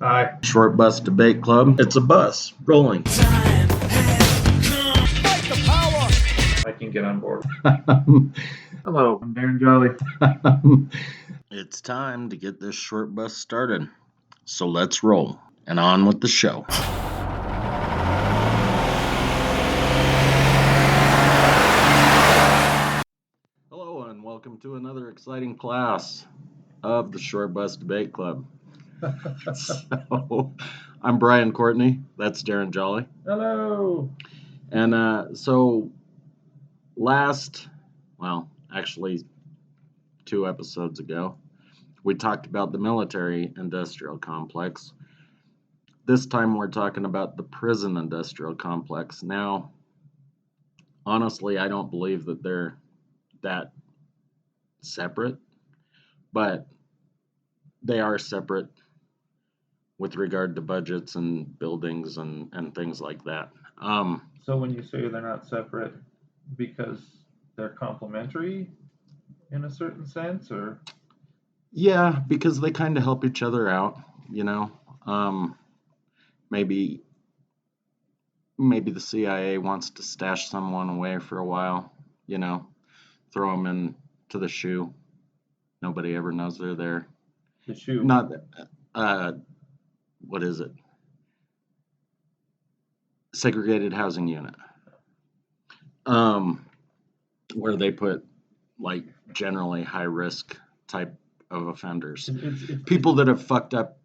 Hi. Short Bus Debate Club. It's a bus rolling. I can get on board. Hello, I'm Darren Jolly. It's time to get this short bus started. So let's roll and on with the show. Hello and welcome to another exciting class of the Short Bus Debate Club. So, I'm Brian Courtney. That's Darren Jolly. Hello. And so actually 2 episodes ago, we talked about the military-industrial complex. This time we're talking about the prison-industrial complex. Now, honestly, I don't believe that they're that separate, but they are separate with regard to budgets and buildings and things like that. So when you say they're not separate, because they're complementary in a certain sense, or? Yeah, because they kind of help each other out, you know. Maybe the CIA wants to stash someone away for a while, you know, throw them into the shoe. Nobody ever knows they're there. The shoe. Not, what is it? Segregated housing unit. Where they put, like, generally high-risk type of offenders. People that have fucked up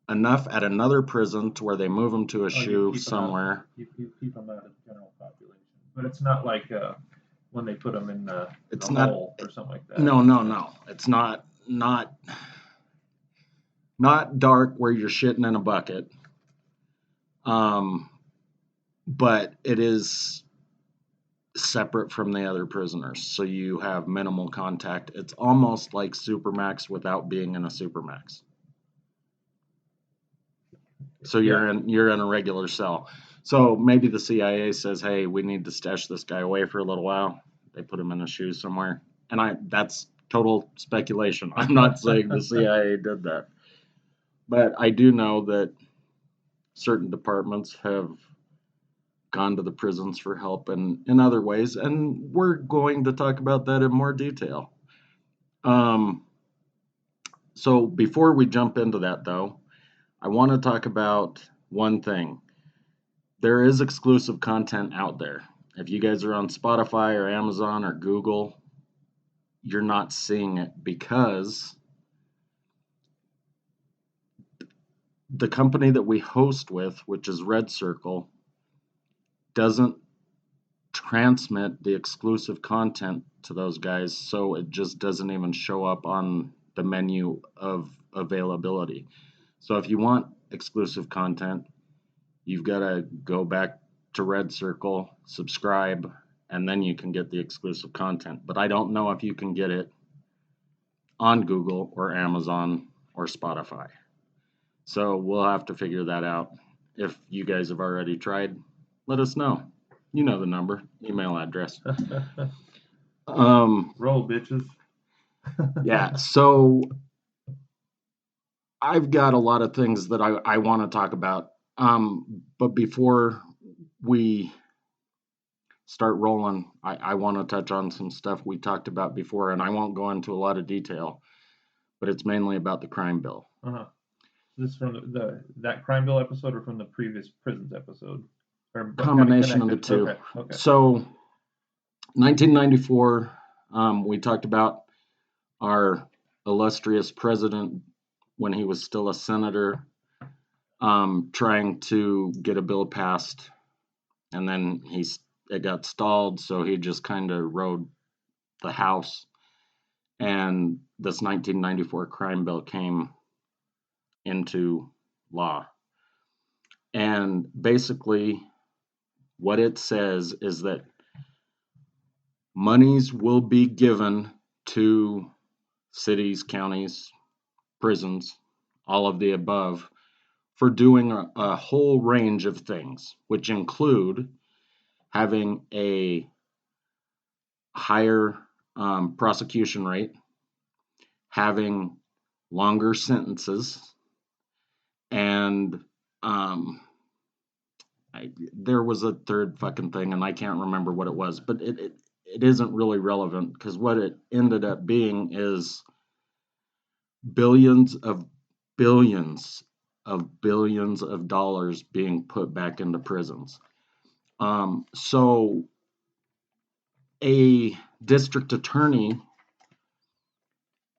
enough at another prison to where they move them to a shoe somewhere. You keep them out of the general population. But it's not like when they put them in a hole or something like that. No. It's not dark where you're shitting in a bucket. But it is separate from the other prisoners, so you have minimal contact. It's almost like Supermax without being in a Supermax. So you're in a regular cell. So maybe the CIA says, "Hey, we need to stash this guy away for a little while." They put him in a shoe somewhere, and that's total speculation. I'm not saying the CIA did that, but I do know that certain departments have gone to the prisons for help and in other ways, and we're going to talk about that in more detail. So before we jump into that, though, I want to talk about one thing. There is exclusive content out there. If you guys are on Spotify or Amazon or Google, you're not seeing it because the company that we host with, which is Red Circle, doesn't transmit the exclusive content to those guys, so it just doesn't even show up on the menu of availability. So if you want exclusive content, you've got to go back to Red Circle, subscribe, and then you can get the exclusive content. But I don't know if you can get it on Google or Amazon or Spotify. So we'll have to figure that out. If you guys have already tried, let us know. You know the number, email address. Roll, bitches. Yeah, so I've got a lot of things that I want to talk about. But before we start rolling, I want to touch on some stuff we talked about before, and I won't go into a lot of detail, but it's mainly about the crime bill. Is this from that crime bill episode or from the previous prisons episode? Or combination of the two. Okay. So 1994, we talked about our illustrious president when he was still a senator, trying to get a bill passed, and then it got stalled, so he just kind of rode the House, and this 1994 crime bill came into law. And basically what it says is that monies will be given to cities, counties, prisons, all of the above, for doing a whole range of things, which include having a higher prosecution rate, having longer sentences, and And there was a third fucking thing, and I can't remember what it was, but it isn't really relevant, because what it ended up being is billions of billions of dollars being put back into prisons. So a district attorney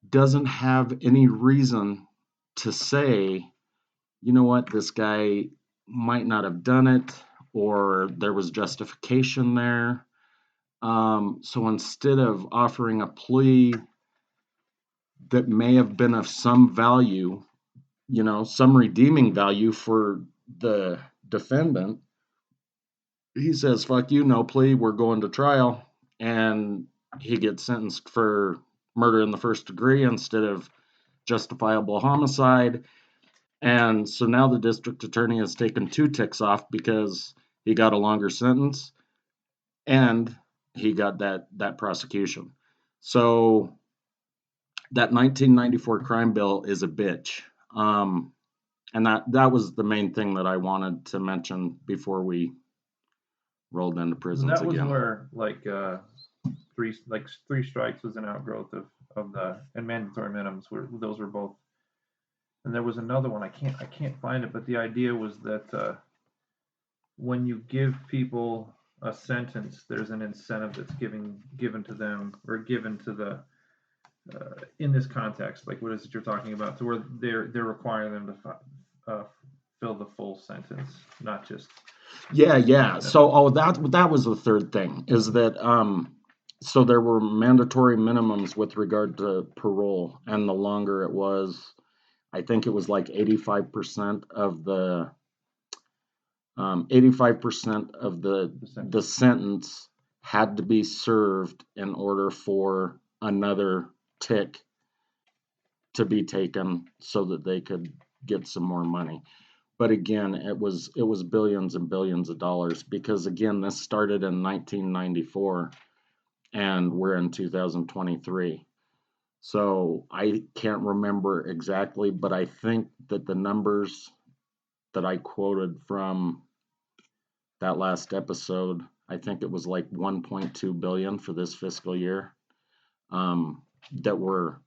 doesn't have any reason to say, you know what, this guy might not have done it, or there was justification there. So instead of offering a plea that may have been of some value, some redeeming value for the defendant, he says, fuck you, no plea, we're going to trial. And he gets sentenced for murder in the first degree instead of justifiable homicide. And so now the district attorney has taken 2 ticks off, because he got a longer sentence and he got that prosecution. So that 1994 crime bill is a bitch. And that was the main thing that I wanted to mention before we rolled into prisons that was again. where three strikes was an outgrowth of the, and mandatory minimums those were both. And there was another one, I can't find it, but the idea was that when you give people a sentence, there's an incentive that's given to them, or given to the in this context, like what is it you're talking about, to where they're requiring them to fill the full sentence, not just. Yeah. So that was the third thing, is that so there were mandatory minimums with regard to parole, and the longer it was, I think it was like 85% of the 85% of the sentence had to be served in order for another tick to be taken, so that they could get some more money. But again, it was billions and billions of dollars, because again, this started in 1994 and we're in 2023. So I can't remember exactly, but I think that the numbers that I quoted from that last episode, I think it was like 1.2 billion for this fiscal year, that were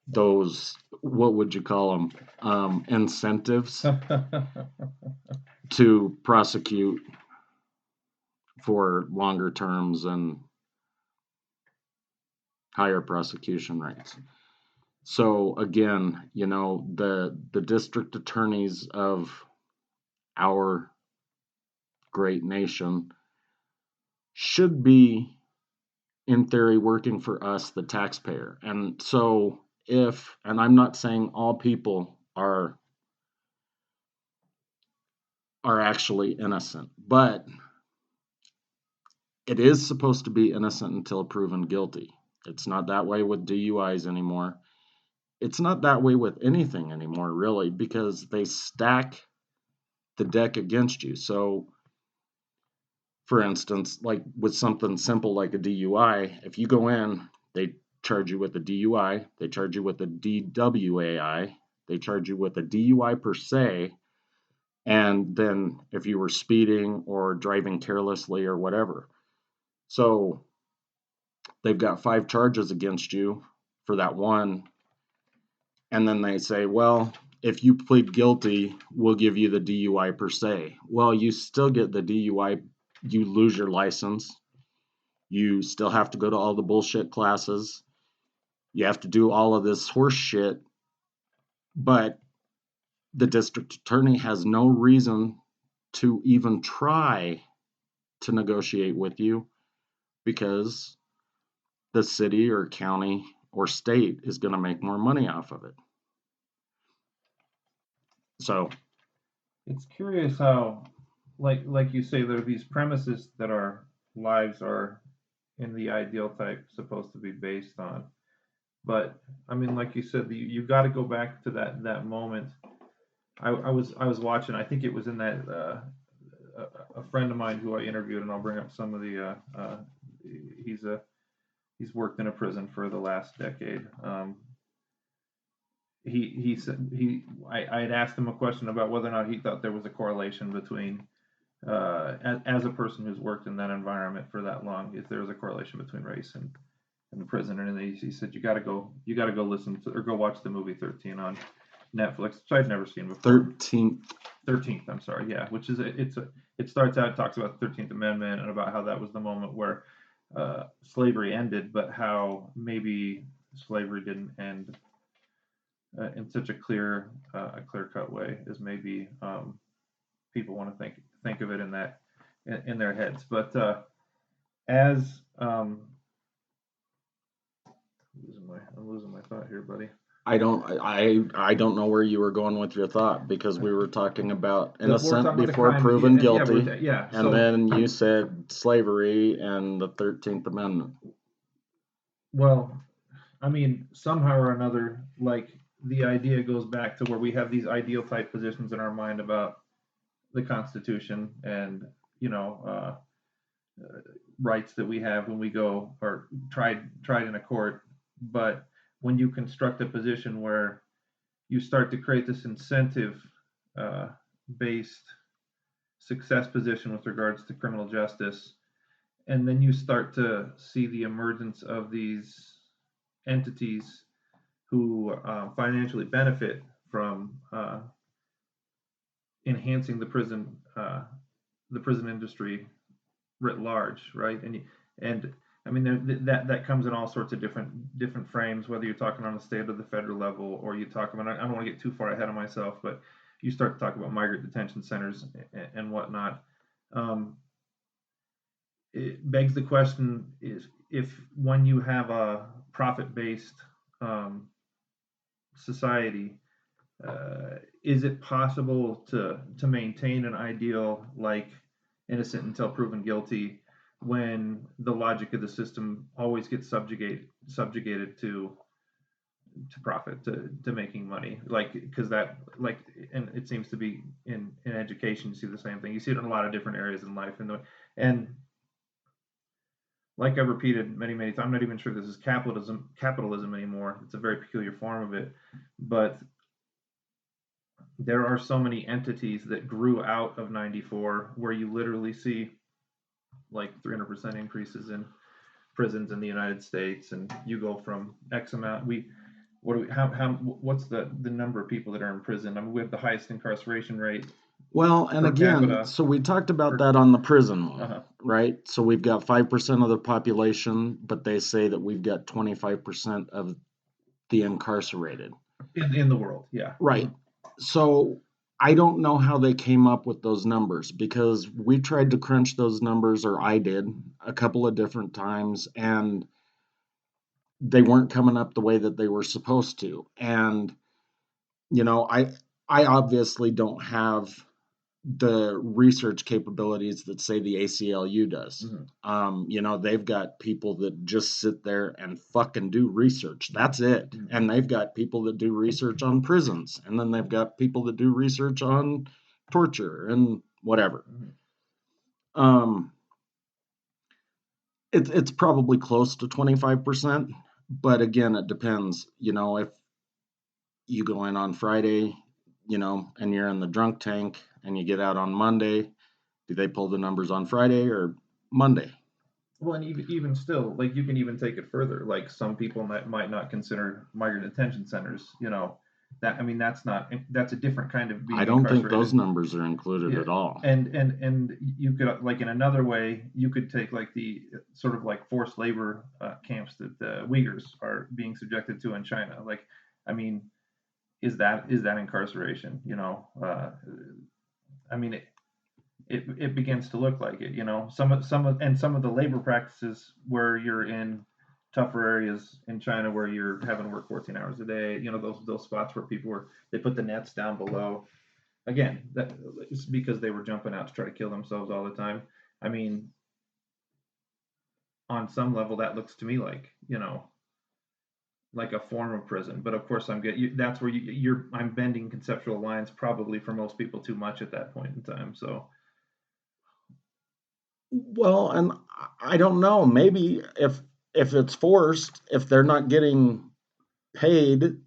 those, what would you call them, incentives to prosecute for longer terms and higher prosecution rates. So again, the district attorneys of our great nation should be, in theory, working for us, the taxpayer. And so and I'm not saying all people are actually innocent, but it is supposed to be innocent until proven guilty. It's not that way with DUIs anymore. It's not that way with anything anymore, really, because they stack the deck against you. So, for instance, like with something simple like a DUI, if you go in, they charge you with a DUI, they charge you with a DWAI, they charge you with a DUI per se, and then if you were speeding or driving carelessly or whatever. So they've got 5 charges against you for that one, and then they say, well, if you plead guilty, we'll give you the DUI per se. Well, you still get the DUI, you lose your license, you still have to go to all the bullshit classes, you have to do all of this horse shit, but the district attorney has no reason to even try to negotiate with you, because the city or county or state is going to make more money off of it. So it's curious how, like you say, there are these premises that our lives are, in the ideal type, supposed to be based on. But I mean, like you said, you got to go back to that moment. I was watching. I think it was in that a friend of mine who I interviewed, and I'll bring up some of the. He's worked in a prison for the last decade. he said I had asked him a question about whether or not he thought there was a correlation between as a person who's worked in that environment for that long, if there was a correlation between race and the prison. And he said you got to go listen to or go watch the movie 13 on Netflix, which I'd never seen before. 13th, I'm sorry, yeah, which is it starts out, it talks about the 13th Amendment and about how that was the moment where slavery ended, but how maybe slavery didn't end in such a clear cut way as maybe people want to think of it in that in their heads. But as I'm losing my thought here, buddy. I don't know where you were going with your thought, because we were talking about innocent before proven guilty, and then you said slavery and the 13th Amendment. Well, I mean, somehow or another, like the idea goes back to where we have these ideal type positions in our mind about the Constitution and you know rights that we have when we go or tried in a court. But when you construct a position where you start to create this incentive based success position with regards to criminal justice, and then you start to see the emergence of these entities who financially benefit from enhancing the prison industry writ large, right? And I mean that comes in all sorts of different frames. Whether you're talking on the state or the federal level, or you talk about, I don't want to get too far ahead of myself, but you start to talk about migrant detention centers and whatnot. It begs the question: is if when you have a profit-based society, is it possible to maintain an ideal like innocent until proven guilty when the logic of the system always gets subjugated to profit, to making money, like because that like and it seems to be in education you see the same thing, you see it in a lot of different areas in life, and like I've repeated many times, I'm not even sure this is capitalism anymore. It's a very peculiar form of it, but there are so many entities that grew out of 94 where you literally see like 300% increases in prisons in the United States, and you go from X amount. What's the number of people that are in prison? I mean, we have the highest incarceration rate. Well, and again, capita. So we talked about that on the prison one, right? So we've got 5% of the population, but they say that we've got 25% of the incarcerated in the world. Yeah. Right. So I don't know how they came up with those numbers, because we tried to crunch those numbers, or I did, a couple of different times, and they weren't coming up the way that they were supposed to. And I obviously don't have the research capabilities that, say, the ACLU does. Mm-hmm. They've got people that just sit there and fucking do research. That's it. Mm-hmm. And they've got people that do research on prisons, and then they've got people that do research on torture and whatever. Mm-hmm. It's probably close to 25%, but again, it depends. If you go in on Friday, and you're in the drunk tank, and you get out on Monday, do they pull the numbers on Friday or Monday? Well, and even still, like you can even take it further. Like some people might not consider migrant detention centers. That's a different kind of being. I don't think those numbers are included at all. And you could, like, in another way, you could take like the sort of like forced labor camps that the Uyghurs are being subjected to in China. Like, I mean, is that incarceration? It begins to look like it. Some of the labor practices where you're in tougher areas in China where you're having to work 14 hours a day. Those spots where they put the nets down below. Again, that is because they were jumping out to try to kill themselves all the time. I mean, on some level, that looks to me like like a form of prison. But of course, that's where I'm bending conceptual lines probably for most people too much at that point in time. So. Well, and I don't know. Maybe if it's forced, if they're not getting paid,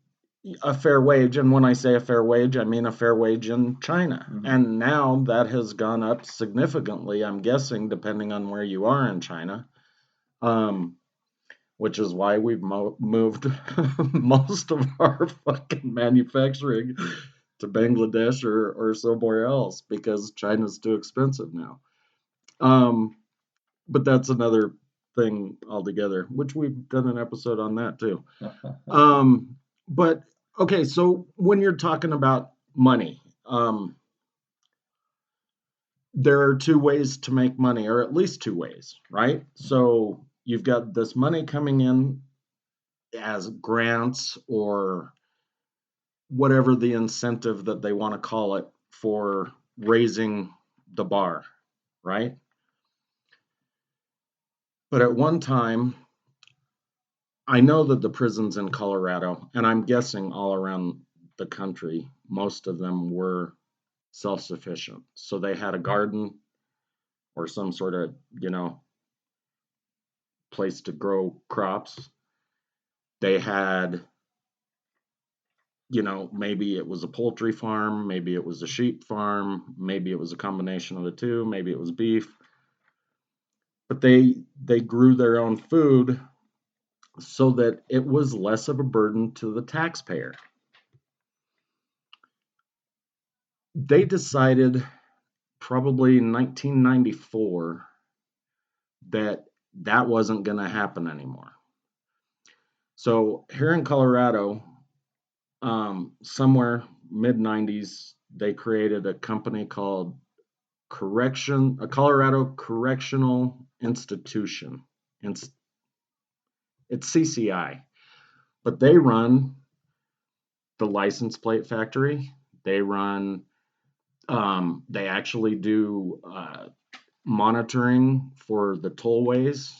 a fair wage. And when I say a fair wage, I mean a fair wage in China. Mhm. And now that has gone up significantly, I'm guessing, depending on where you are in China, which is why we've moved most of our fucking manufacturing to Bangladesh or somewhere else because China's too expensive now. But that's another thing altogether, which we've done an episode on that too. But okay, so when you're talking about money, there are two ways to make money, or at least two ways, right? So you've got this money coming in as grants or whatever the incentive that they want to call it for raising the bar, right? But at one time, I know that the prisons in Colorado, and I'm guessing all around the country, most of them were self-sufficient. So they had a garden or some sort of, place to grow crops. They had, maybe it was a poultry farm, maybe it was a sheep farm, maybe it was a combination of the two, maybe it was beef. But they grew their own food so that it was less of a burden to the taxpayer. They decided probably in 1994 that wasn't going to happen anymore. So here in Colorado, somewhere mid 90s, they created a company called a Colorado Correctional Institution. It's CCI, but they run the license plate factory. They run, they actually do monitoring for the tollways.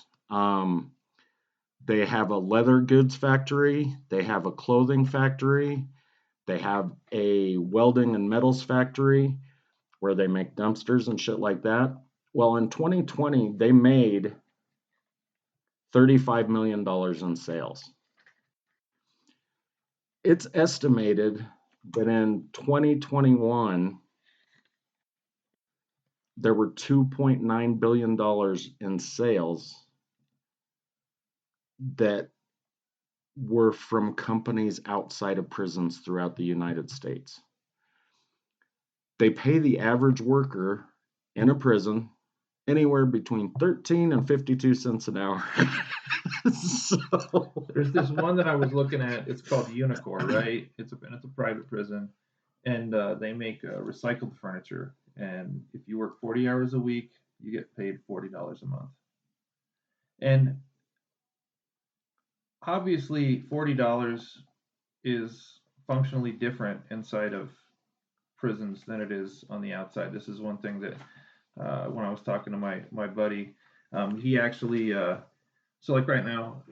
They have a leather goods factory. They have a clothing factory. They have a welding and metals factory where they make dumpsters and shit like that. Well, in 2020, they made $35 million in sales. It's estimated that in 2021, there were $2.9 billion in sales that were from companies outside of prisons throughout the United States. They pay the average worker in a prison anywhere between 13 and 52 cents an hour. So There's this one that I was looking at. It's called Unicor, right? It's a private prison, and they make recycled furniture. And if you work 40 hours a week, you get paid $40 a month. And obviously, $40 is functionally different inside of prisons than it is on the outside. This is one thing that when I was talking to my buddy, he actually so like right now,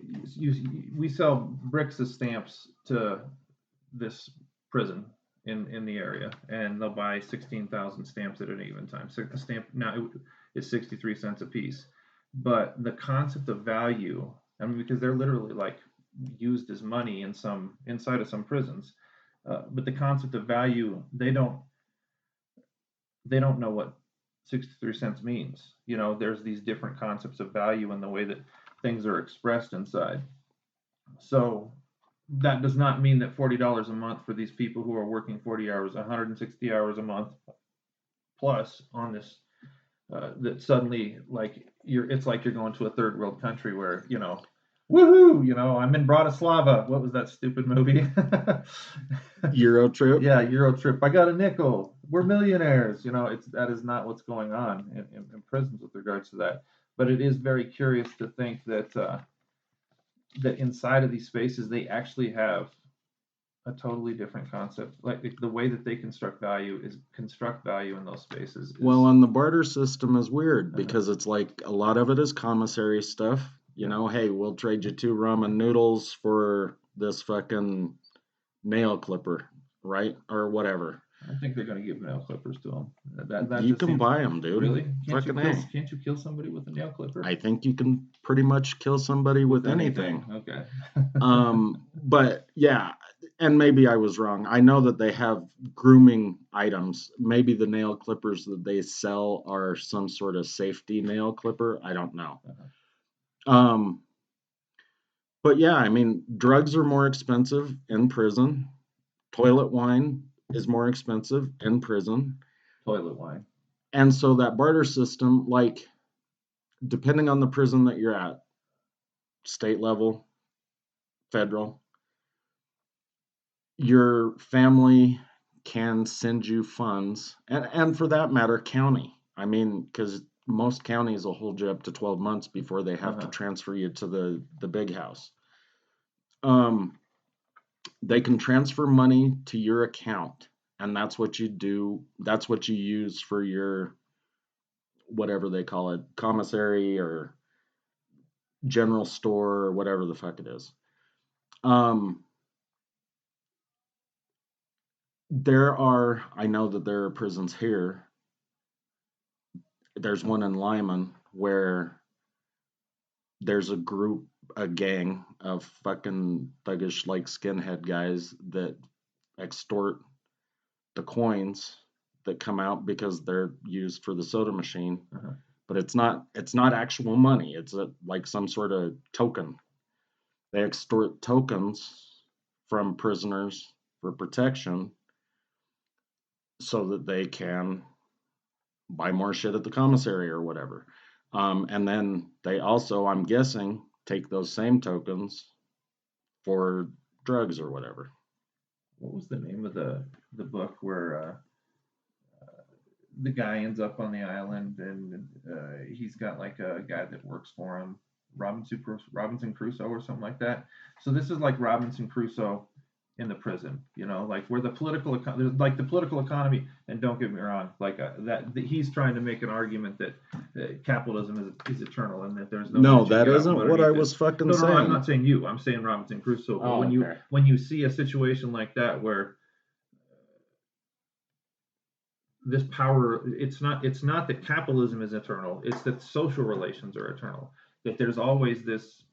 we sell bricks of stamps to this prison in the area, and they'll buy 16,000 stamps at an even time. So a stamp now is 63 cents a piece, but the concept of value, I mean, because they're literally like used as money inside of some prisons, but the concept of value, they don't know what 63 cents means. There's these different concepts of value in the way that things are expressed inside. So that does not mean that $40 a month for these people who are working 40 hours, 160 hours a month plus on this, that suddenly it's like you're going to a third world country where, woohoo, I'm in Bratislava. What was that stupid movie? Euro trip. Yeah, Euro trip. I got a nickel. We're millionaires. That is not what's going on in prisons with regards to that. But it is very curious to think that that inside of these spaces they actually have a totally different concept. Like the way that they construct value in those spaces. Well, and the barter system is weird because it's like a lot of it is commissary stuff. Hey, we'll trade you 2 ramen noodles for this fucking nail clipper, right? Or whatever. I think they're going to give nail clippers to them. That you can buy them, dude. Really? Can't Fucking you kill somebody with a nail clipper? I think you can pretty much kill somebody with anything. Okay. But yeah, and maybe I was wrong. I know that they have grooming items. Maybe the nail clippers that they sell are some sort of safety nail clipper. I don't know. Um, but yeah, I mean, drugs are more expensive in prison. Toilet wine is more expensive in prison. Toilet wine. And so that barter system, like, depending on the prison that you're at, state level, federal, your family can send you funds, and for that matter, county. I mean, because most counties will hold you up to 12 months before they have to transfer you to the big house. They can transfer money to your account, and that's what you do. That's what you use for your, whatever they call it, commissary or general store or whatever the fuck it is. I know that there are prisons here. There's one in Lyman where there's a gang of fucking thuggish, like skinhead guys that extort the coins that come out because they're used for the soda machine. But it's not actual money. It's like some sort of token. They extort tokens from prisoners for protection so that they can buy more shit at the commissary or whatever. And then they also, I'm guessing, take those same tokens for drugs or whatever. What was the name of the book where the guy ends up on the island and he's got like a guy that works for him, Robinson Crusoe or something like that. So this is like Robinson Crusoe in the prison, like where the political economy. And don't get me wrong, like that he's trying to make an argument that capitalism is eternal and that there's no that isn't what I was fucking saying. No, I'm not saying you. I'm saying Robinson Crusoe. But when you see a situation like that where this power, it's not that capitalism is eternal, it's that social relations are eternal, that there's always this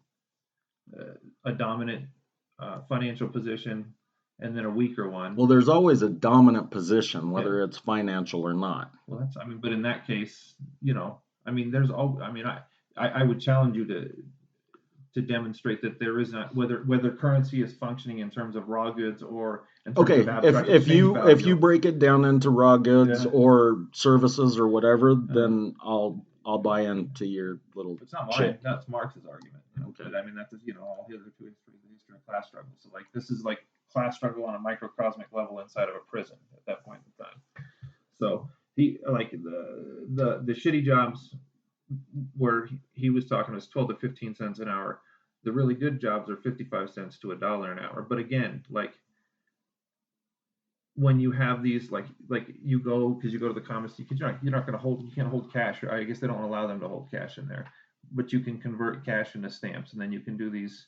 a dominant financial position and then a weaker one. Well, there's always a dominant position, whether it's financial or not. Well, but in that case, there's I would challenge you to demonstrate that there is not, whether currency is functioning in terms of raw goods or in terms of abstract exchange value. If you break it down into raw goods or services or whatever, then I'll buy into your little. It's not mine. That's Marx's argument. Okay. But that's all hitherto history of class struggle. So like this is like class struggle on a microcosmic level inside of a prison at that point in time. So he, like, the shitty jobs where he was talking was 12 to 15 cents an hour. The really good jobs are 55 cents to $1 an hour. But again, like when you have these, like you go to the commissary, because you can't hold cash. I guess they don't allow them to hold cash in there, but you can convert cash into stamps, and then you can do these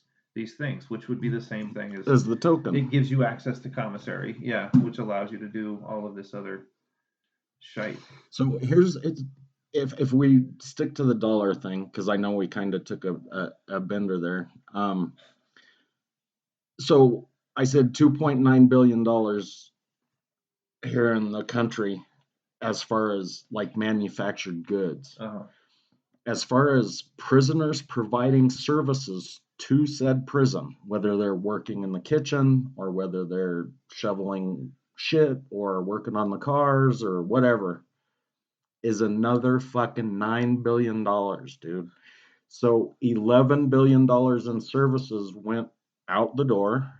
things, which would be the same thing as the token. It gives you access to commissary, which allows you to do all of this other shite. So if we stick to the dollar thing, because I know we kind of took a bender there. So I said $2.9 billion here in the country as far as like manufactured goods. As far as prisoners providing services to said prison, whether they're working in the kitchen or whether they're shoveling shit or working on the cars or whatever, is another fucking $9 billion, dude. So $11 billion in services went out the door,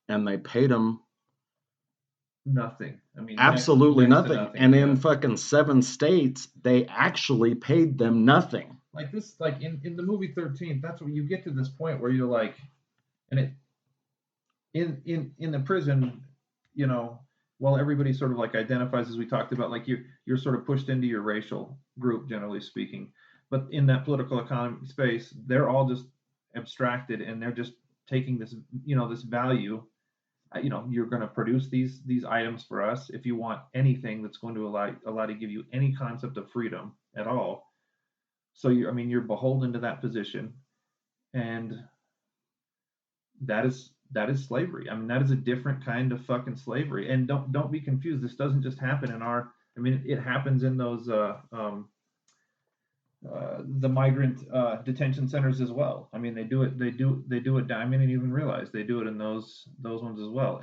and they paid them nothing. Absolutely nothing. And in fucking 7 states, they actually paid them nothing. Like this, like in the movie 13, that's where you get to this point where you're like, and it in the prison, while everybody sort of like identifies, as we talked about, like you're sort of pushed into your racial group, generally speaking. But in that political economy space, they're all just abstracted, and they're just taking this, this value. You're going to produce these items for us. If you want anything that's going to allow to give you any concept of freedom at all, so you're beholden to that position, and that is that is slavery. I mean, that is a different kind of fucking slavery. And don't be confused. This doesn't just happen in our. I mean, it happens in those the migrant detention centers as well. I mean, they do it. I didn't even realize they do it in those ones as well.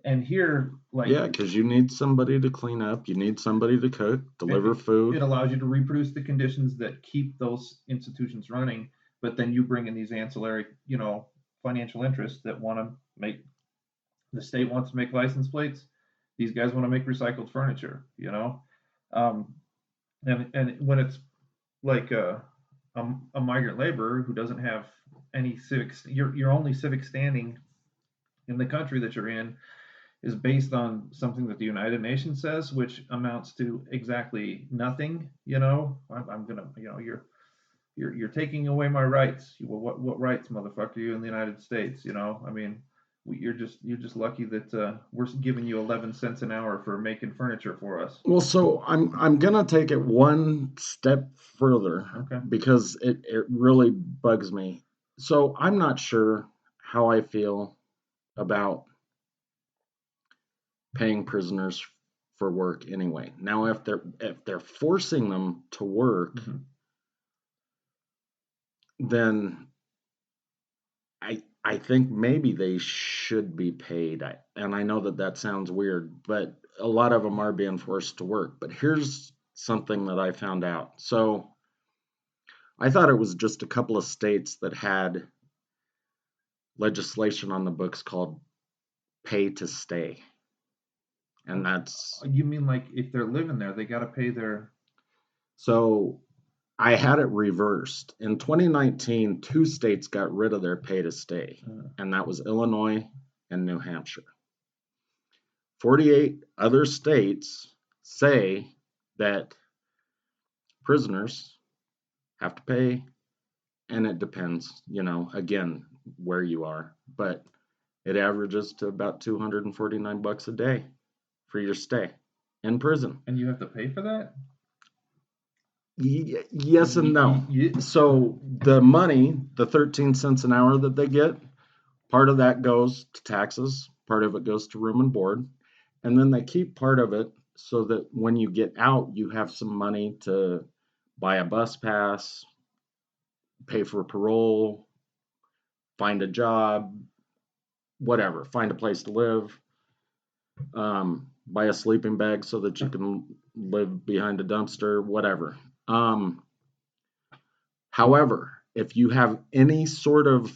And here, like, Yeah, because you need somebody to clean up, you need somebody to cook, deliver it food. allows you to reproduce the conditions that keep those institutions running. But then you bring in these ancillary, financial interests that want to make the state wants to make license plates. These guys want to make recycled furniture. Um, and when it's like a migrant laborer who doesn't have any civics, your only civic standing in the country that you're in is based on something that the United Nations says, which amounts to exactly nothing. I'm gonna, you're taking away my rights. Well, what rights, motherfucker? You in the United States? I mean, you're just lucky that we're giving you 11 cents an hour for making furniture for us. Well, so I'm gonna take it one step further Okay. because it really bugs me. So I'm not sure how I feel about paying prisoners for work anyway. Now, if they're forcing them to work, Mm-hmm. then I think maybe they should be paid. And I know that sounds weird, but a lot of them are being forced to work. But here's something that I found out. So I thought it was just a couple of states that had legislation on the books called pay to stay. And that's You mean like if they're living there, they got to pay their. so I had it reversed. In 2019, two states got rid of their pay to stay, and that was Illinois and New Hampshire. 48 other states say that prisoners have to pay, and it depends, again, where you are, but it averages to about $249 a day for your stay in prison. And you have to pay for that? Yes and no. So the money, the 13 cents an hour that they get, part of that goes to taxes, part of it goes to room and board, and then they keep part of it so that when you get out, you have some money to buy a bus pass, pay for parole, find a job, whatever, find a place to live, buy a sleeping bag so that you can live behind a dumpster, whatever. However, if you have any sort of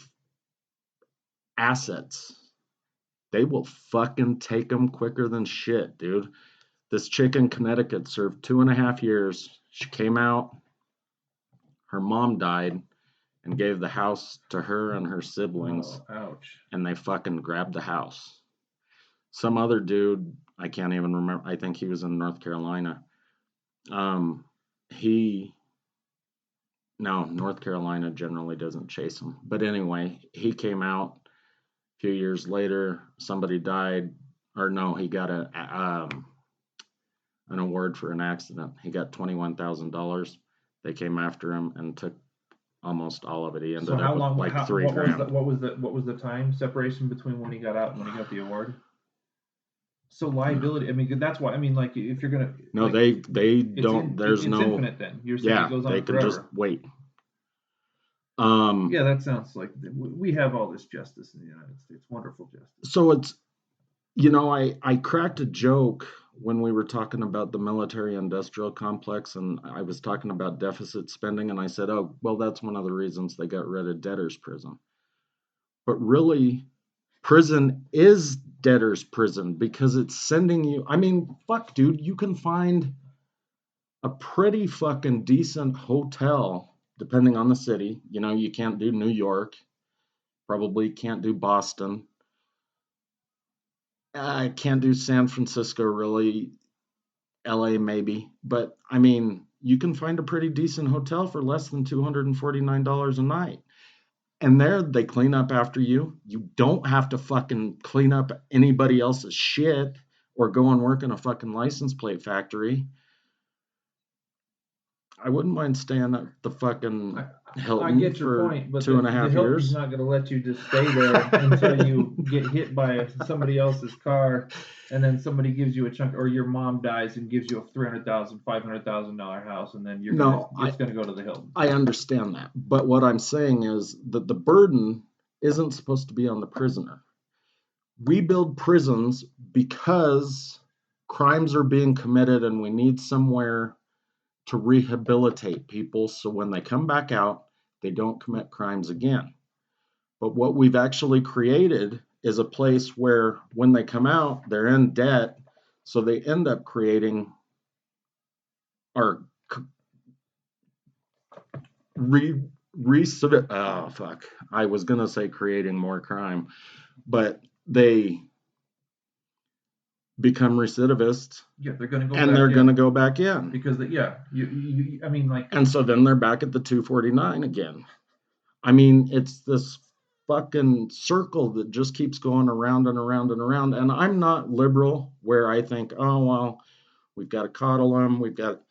assets, they will fucking take them quicker than shit, dude. This chick in Connecticut served 2.5 years. She came out, her mom died, and gave the house to her and her siblings. Oh, ouch. And they fucking grabbed the house. Some other dude, I can't even remember, I think he was in North Carolina. No, North Carolina generally doesn't chase them. But anyway, he came out a few years later. Somebody died, or no, he got an award for an accident. He got $21,000. They came after him and took almost all of it. He ended So how up long? with like What was $3,000. what was the time separation between when he got out and when he got the award? So liability. I mean, that's why. I mean, like if you're gonna. No, like, they don't. There's it's no infinite. Then you're saying Yeah, it goes they on can forever. just wait. Yeah, that sounds like we have all this justice in the United States. Wonderful justice. So it's I cracked a joke when we were talking about the military industrial complex, and I was talking about deficit spending, and I said, oh, well, that's one of the reasons they got rid of debtor's prison. But really, prison is debtor's prison because it's sending you. I mean, fuck, dude, you can find a pretty fucking decent hotel, depending on the city. You can't do New York, probably can't do Boston. I can't do San Francisco, really. LA, maybe. But, I mean, you can find a pretty decent hotel for less than $249 a night. And there, they clean up after you. You don't have to fucking clean up anybody else's shit or go and work in a fucking license plate factory. I wouldn't mind staying at the fucking Hilton I get your for point, but 2.5 the Hilton's years. not going to let you just stay there until you get hit by somebody else's car, and then somebody gives you a chunk, or your mom dies and gives you a $300,000, $500,000 house, and then it's going to go to the Hilton. I understand that, but what I'm saying is that the burden isn't supposed to be on the prisoner. We build prisons because crimes are being committed, and we need somewhere to rehabilitate people so when they come back out, they don't commit crimes again. But what we've actually created is a place where when they come out, they're in debt, so they end up creating or I was gonna say creating more crime, but they become recidivists. Yeah, they're going to go and back they're in going to go back in because I mean, like, and so then they're back at the 249 again. I mean, it's this fucking circle that just keeps going around and around and around. And I'm not liberal where I think, oh, well, we've got to coddle them. We've got,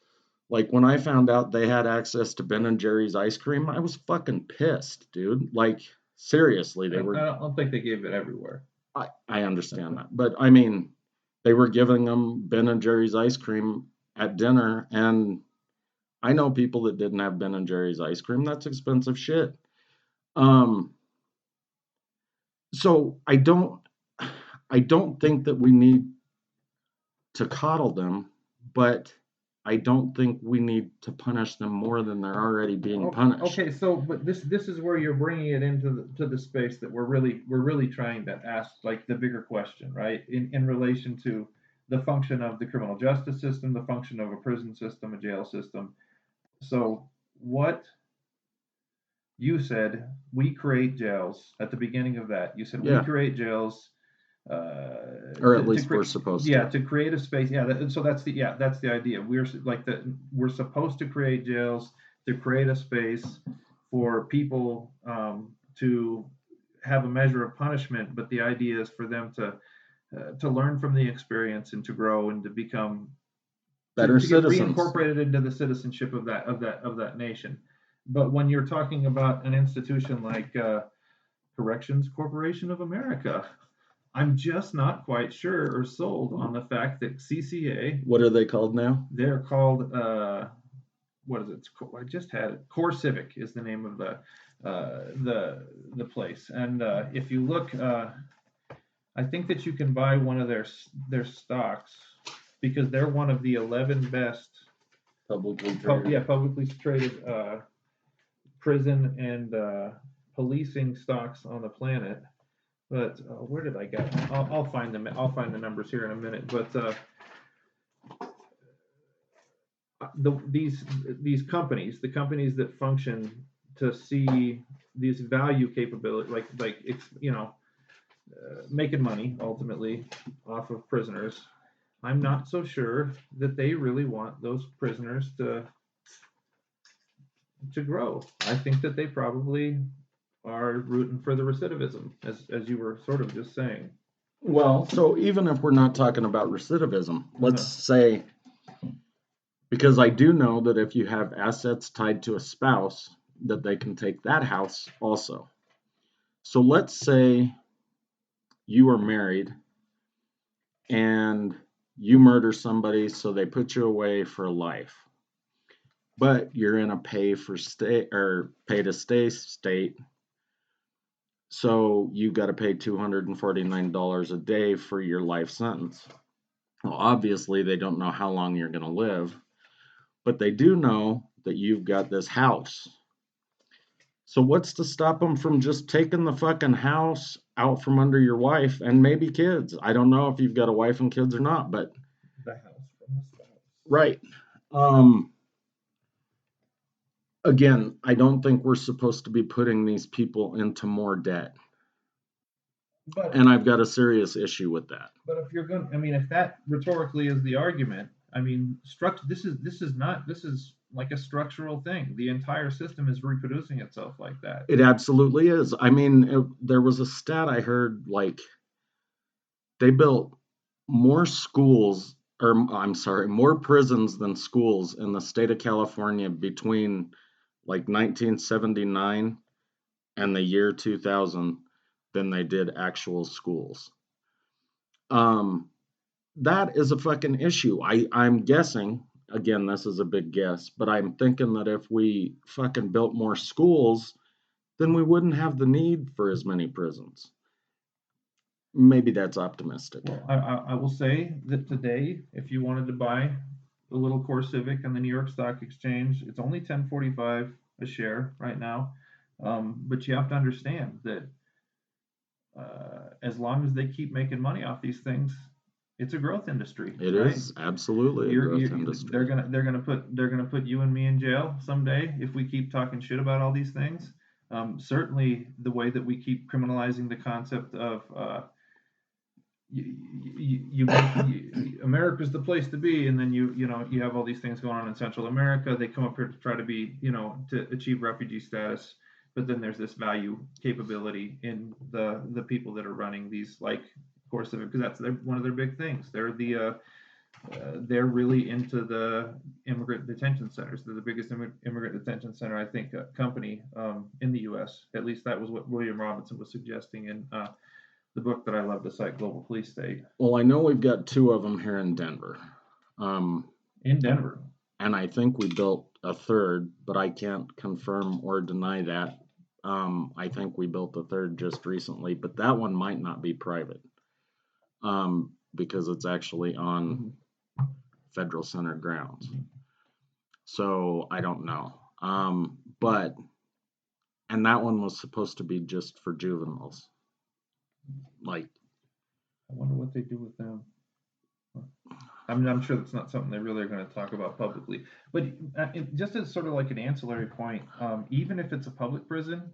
like, when I found out they had access to Ben and Jerry's ice cream, I was fucking pissed, dude. Like, seriously, I don't think they gave it everywhere. I understand that. But I mean, they were giving them Ben and Jerry's ice cream at dinner. And I know people that didn't have Ben and Jerry's ice cream. That's expensive shit. So I don't think that we need to coddle them, but I don't think we need to punish them more than they're already being punished. Okay, so but this is where you're bringing it into the space that we're really trying to ask, like, the bigger question, right? In relation to the function of the criminal justice system, the function of a prison system, a jail system. So what you said, we create jails at the beginning of that. You said we create jails, or at least we're supposed to. Yeah, to create a space. Yeah, so that's the idea. We're supposed to create jails to create a space for people to have a measure of punishment, but the idea is for them to learn from the experience and to grow and to become better citizens, get reincorporated into the citizenship of that nation. But when you're talking about an institution like Corrections Corporation of America, I'm just not quite sure or sold on the fact that CCA. What are they called now? They're called what is it? I just had it. Core Civic is the name of the place. And if you look, I think that you can buy one of their stocks because they're one of the 11 best publicly traded prison and policing stocks on the planet. But where did I get it? I'll find them. I'll find the numbers here in a minute. But these companies, the companies that function to see these value capability, like making money ultimately off of prisoners. I'm not so sure that they really want those prisoners to grow. I think that they probably are rooting for the recidivism, as you were sort of just saying. Well, so even if we're not talking about recidivism, let's say, because I do know that if you have assets tied to a spouse, that they can take that house also. So let's say you are married and you murder somebody, so they put you away for life. But you're in a pay to stay state. So you got to pay $249 a day for your life sentence. Well, obviously they don't know how long you're going to live, but they do know that you've got this house. So what's to stop them from just taking the fucking house out from under your wife and maybe kids? I don't know if you've got a wife and kids or not, but the house from the spouse. Right. Again, I don't think we're supposed to be putting these people into more debt. And I've got a serious issue with that. But if you're going, I mean, if that rhetorically is the argument, I mean, this is like a structural thing. The entire system is reproducing itself like that. It absolutely is. I mean, there was a stat I heard, like, they built more schools or I'm sorry, more prisons than schools in the state of California between like 1979 and the year 2000 than they did actual schools. That is a fucking issue. I'm guessing, again, this is a big guess, but I'm thinking that if we fucking built more schools, then we wouldn't have the need for as many prisons. Maybe that's optimistic. Well, I will say that today, if you wanted to buy a little core Civic on the New York Stock Exchange, it's only $10.45 a share right now. But you have to understand that as long as they keep making money off these things, it's a growth industry. It right? is absolutely a growth industry. They're gonna put you and me in jail someday if we keep talking shit about all these things. Certainly, the way that we keep criminalizing the concept of America's the place to be, and then you have all these things going on in Central America. They come up here to try to be to achieve refugee status, but then there's this value capability in the people that are running these like core civic, because that's one of their big things. They're really into the immigrant detention centers. They're the biggest immigrant detention center, I think, company in the U.S. At least that was what William Robinson was suggesting in the book that I love to cite, Global Police State. Well, I know we've got 2 of them here in Denver. In Denver. And I think we built a third, but I can't confirm or deny that. I think we built a third just recently, but that one might not be private because it's actually on federal center grounds. So I don't know. And that one was supposed to be just for juveniles. Like, I wonder what they do with them. I mean, I'm sure that's not something they really are going to talk about publicly. But just as sort of like an ancillary point, even if it's a public prison,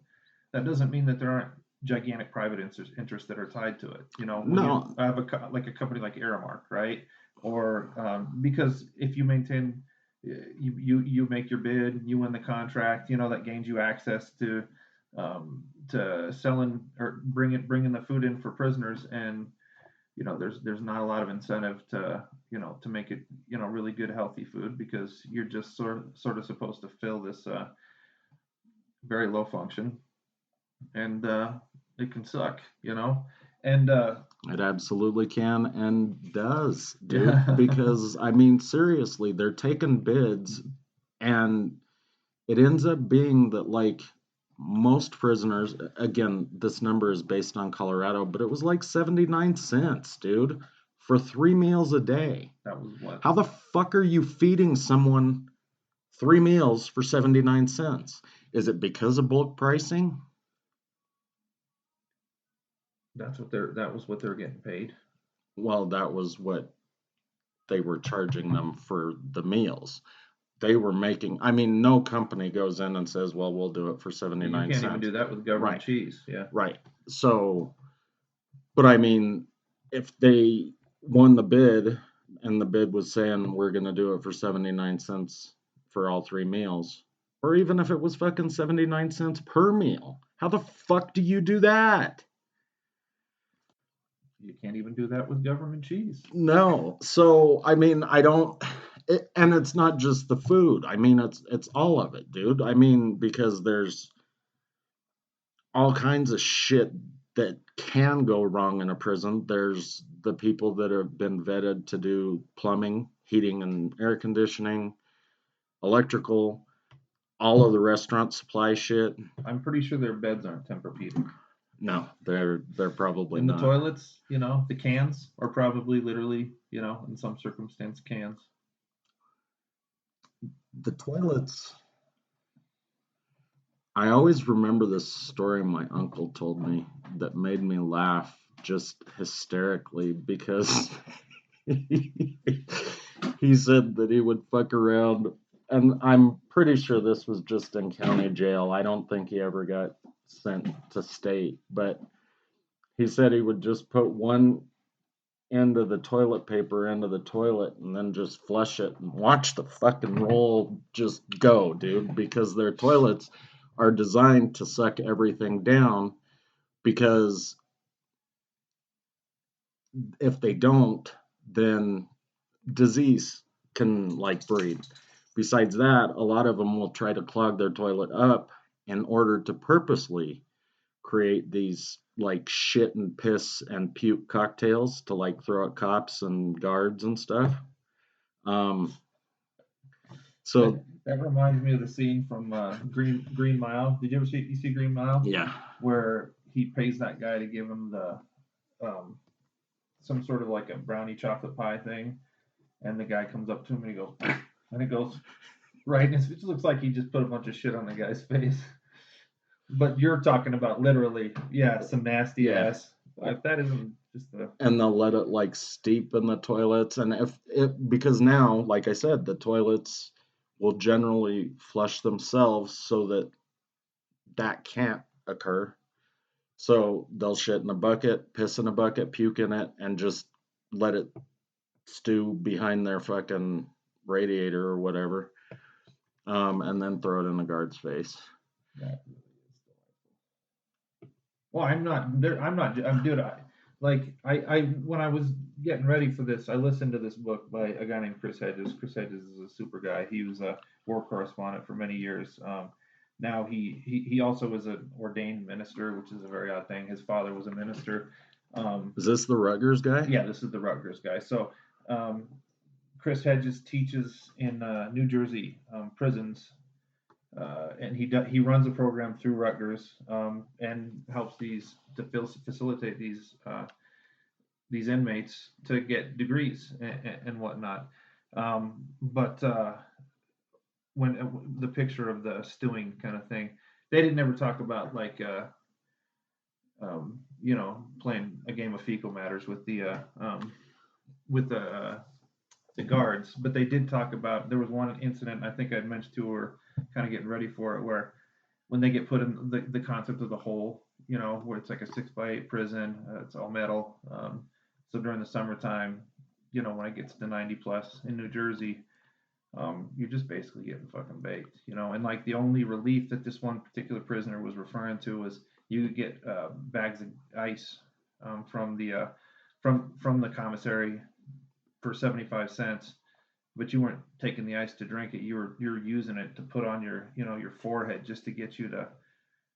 that doesn't mean that there aren't gigantic private interests that are tied to it. No. I have a company like Aramark, right? Or because if you maintain, you make your bid, you win the contract, that gains you access to selling or bringing the food in for prisoners, and there's not a lot of incentive to make it really good healthy food, because you're just sort of supposed to fill this very low function, and it can suck, and it absolutely can and does, dude. Because I mean, seriously, they're taking bids, and it ends up being that like most prisoners, again, this number is based on Colorado, but it was like 79 cents, dude, for 3 meals a day. That was what? How the fuck are you feeding someone 3 meals for 79 cents? Is it because of bulk pricing? That was what they're getting paid. Well, that was what they were charging them for the meals. They were making, I mean, no company goes in and says, well, we'll do it for 79 cents. You can't even do that with government cheese. Yeah. Right. So, but I mean, if they won the bid and the bid was saying we're going to do it for 79 cents for all 3 meals, or even if it was fucking 79 cents per meal, how the fuck do you do that? You can't even do that with government cheese. No. So, I mean, and it's not just the food. I mean, it's all of it, dude. I mean, because there's all kinds of shit that can go wrong in a prison. There's the people that have been vetted to do plumbing, heating and air conditioning, electrical, all of the restaurant supply shit. I'm pretty sure their beds aren't Tempur-Pedic. No, they're probably not. And the toilets, the cans are probably literally, in some circumstance, cans. The toilets. I always remember this story my uncle told me that made me laugh just hysterically, because he said that he would fuck around, and I'm pretty sure this was just in county jail. I don't think he ever got sent to state, but he said he would just put one end of the toilet paper into the toilet and then just flush it and watch the fucking roll just go, dude, because their toilets are designed to suck everything down, because if they don't, then disease can like breed. Besides that, a lot of them will try to clog their toilet up in order to purposely create these like shit and piss and puke cocktails to like throw at cops and guards and stuff. Um, so That reminds me of the scene from Green Mile. Did you ever see Green Mile? yeah, Where he pays that guy to give him the some sort of like a brownie chocolate pie thing, and the guy comes up to him and he goes, and it goes right, and it just looks like he just put a bunch of shit on the guy's face. But you're talking about literally, yeah, some nasty yeah. ass. If that isn't just a And they'll let it like steep in the toilets, and if it because now, like I said, the toilets will generally flush themselves so that that can't occur. So they'll shit in a bucket, piss in a bucket, puke in it, and just let it stew behind their fucking radiator or whatever, and then throw it in the guard's face. that really is delightful. Well, I'm not there. I'm not. I'm dude. I when I was getting ready for this, I listened to this book by a guy named Chris Hedges. Chris Hedges is a super guy. He was a war correspondent for many years. Now he also was an ordained minister, which is a very odd thing. His father was a minister. Is this the Rutgers guy? Yeah, this is the Rutgers guy. So um, Chris Hedges teaches in New Jersey prisons, and he runs a program through Rutgers and helps these to facilitate these inmates to get degrees and whatnot. But when the picture of the stewing kind of thing, they didn't ever talk about like playing a game of fecal matters with the guards, but they did talk about there was one incident I think I'd mentioned to her, kind of getting ready for it, where when they get put in the concept of the hole, where it's like a 6x8 prison, it's all metal. So during the summertime, when it gets to 90 plus in New Jersey, you're just basically getting fucking baked, and like the only relief that this one particular prisoner was referring to was you could get bags of ice from the commissary for 75 cents, but you weren't taking the ice to drink it. You're using it to put on your forehead just to get you to.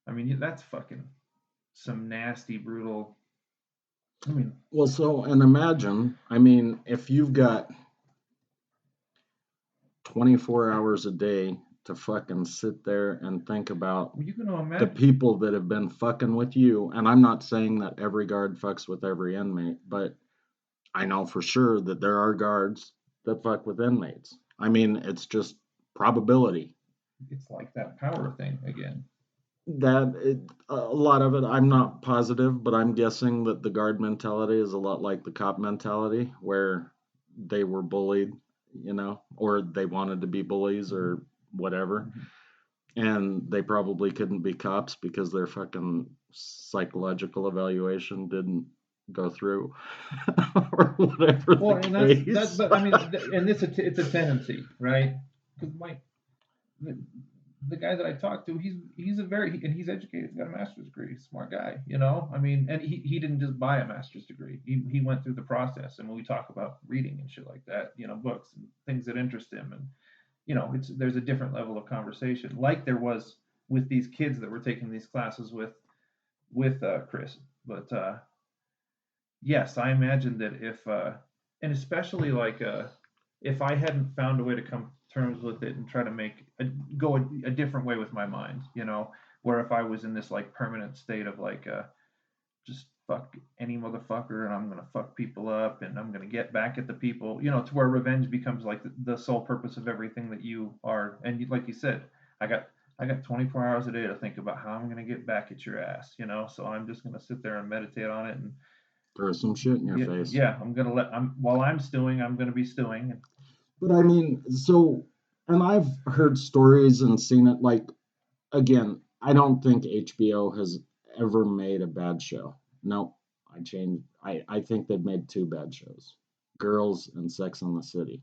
I mean, that's fucking some nasty, brutal. I mean, Well, so, and imagine, I mean, if you've got 24 hours a day to fucking sit there and think about you can the imagine. people that have been fucking with you. And I'm not saying that every guard fucks with every inmate, but I know for sure that there are guards that fuck with inmates. I mean, it's just probability. It's like that power thing again. A lot of it, I'm not positive, but I'm guessing that the guard mentality is a lot like the cop mentality, where they were bullied, or they wanted to be bullies or whatever, and they probably couldn't be cops because their fucking psychological evaluation didn't go through or whatever Well, the and that's case. but I mean, and it's a tendency, right? Because the, the guy that I talked to, he's a and he's educated. He's got a master's degree. Smart guy, I mean, and he didn't just buy a master's degree. He went through the process. And when we talk about reading and shit like that, books and things that interest him, and there's a different level of conversation, like there was with these kids that were taking these classes with Chris. But yes, I imagine that if and especially like if I hadn't found a way to come to terms with it and try to go a different way with my mind, where if I was in this like permanent state of like just fuck any motherfucker and I'm gonna fuck people up and I'm gonna get back at the people, to where revenge becomes like the sole purpose of everything that you are. And like you said, I got 24 hours a day to think about how I'm gonna get back at your ass, so I'm just gonna sit there and meditate on it and Throw some shit in your yeah, face. yeah, while I'm stewing, I'm gonna be stewing. But I mean, so, and I've heard stories and seen it. Like, again, I don't think HBO has ever made a bad show. No, I changed. I think they've made two bad shows, Girls and Sex and the City.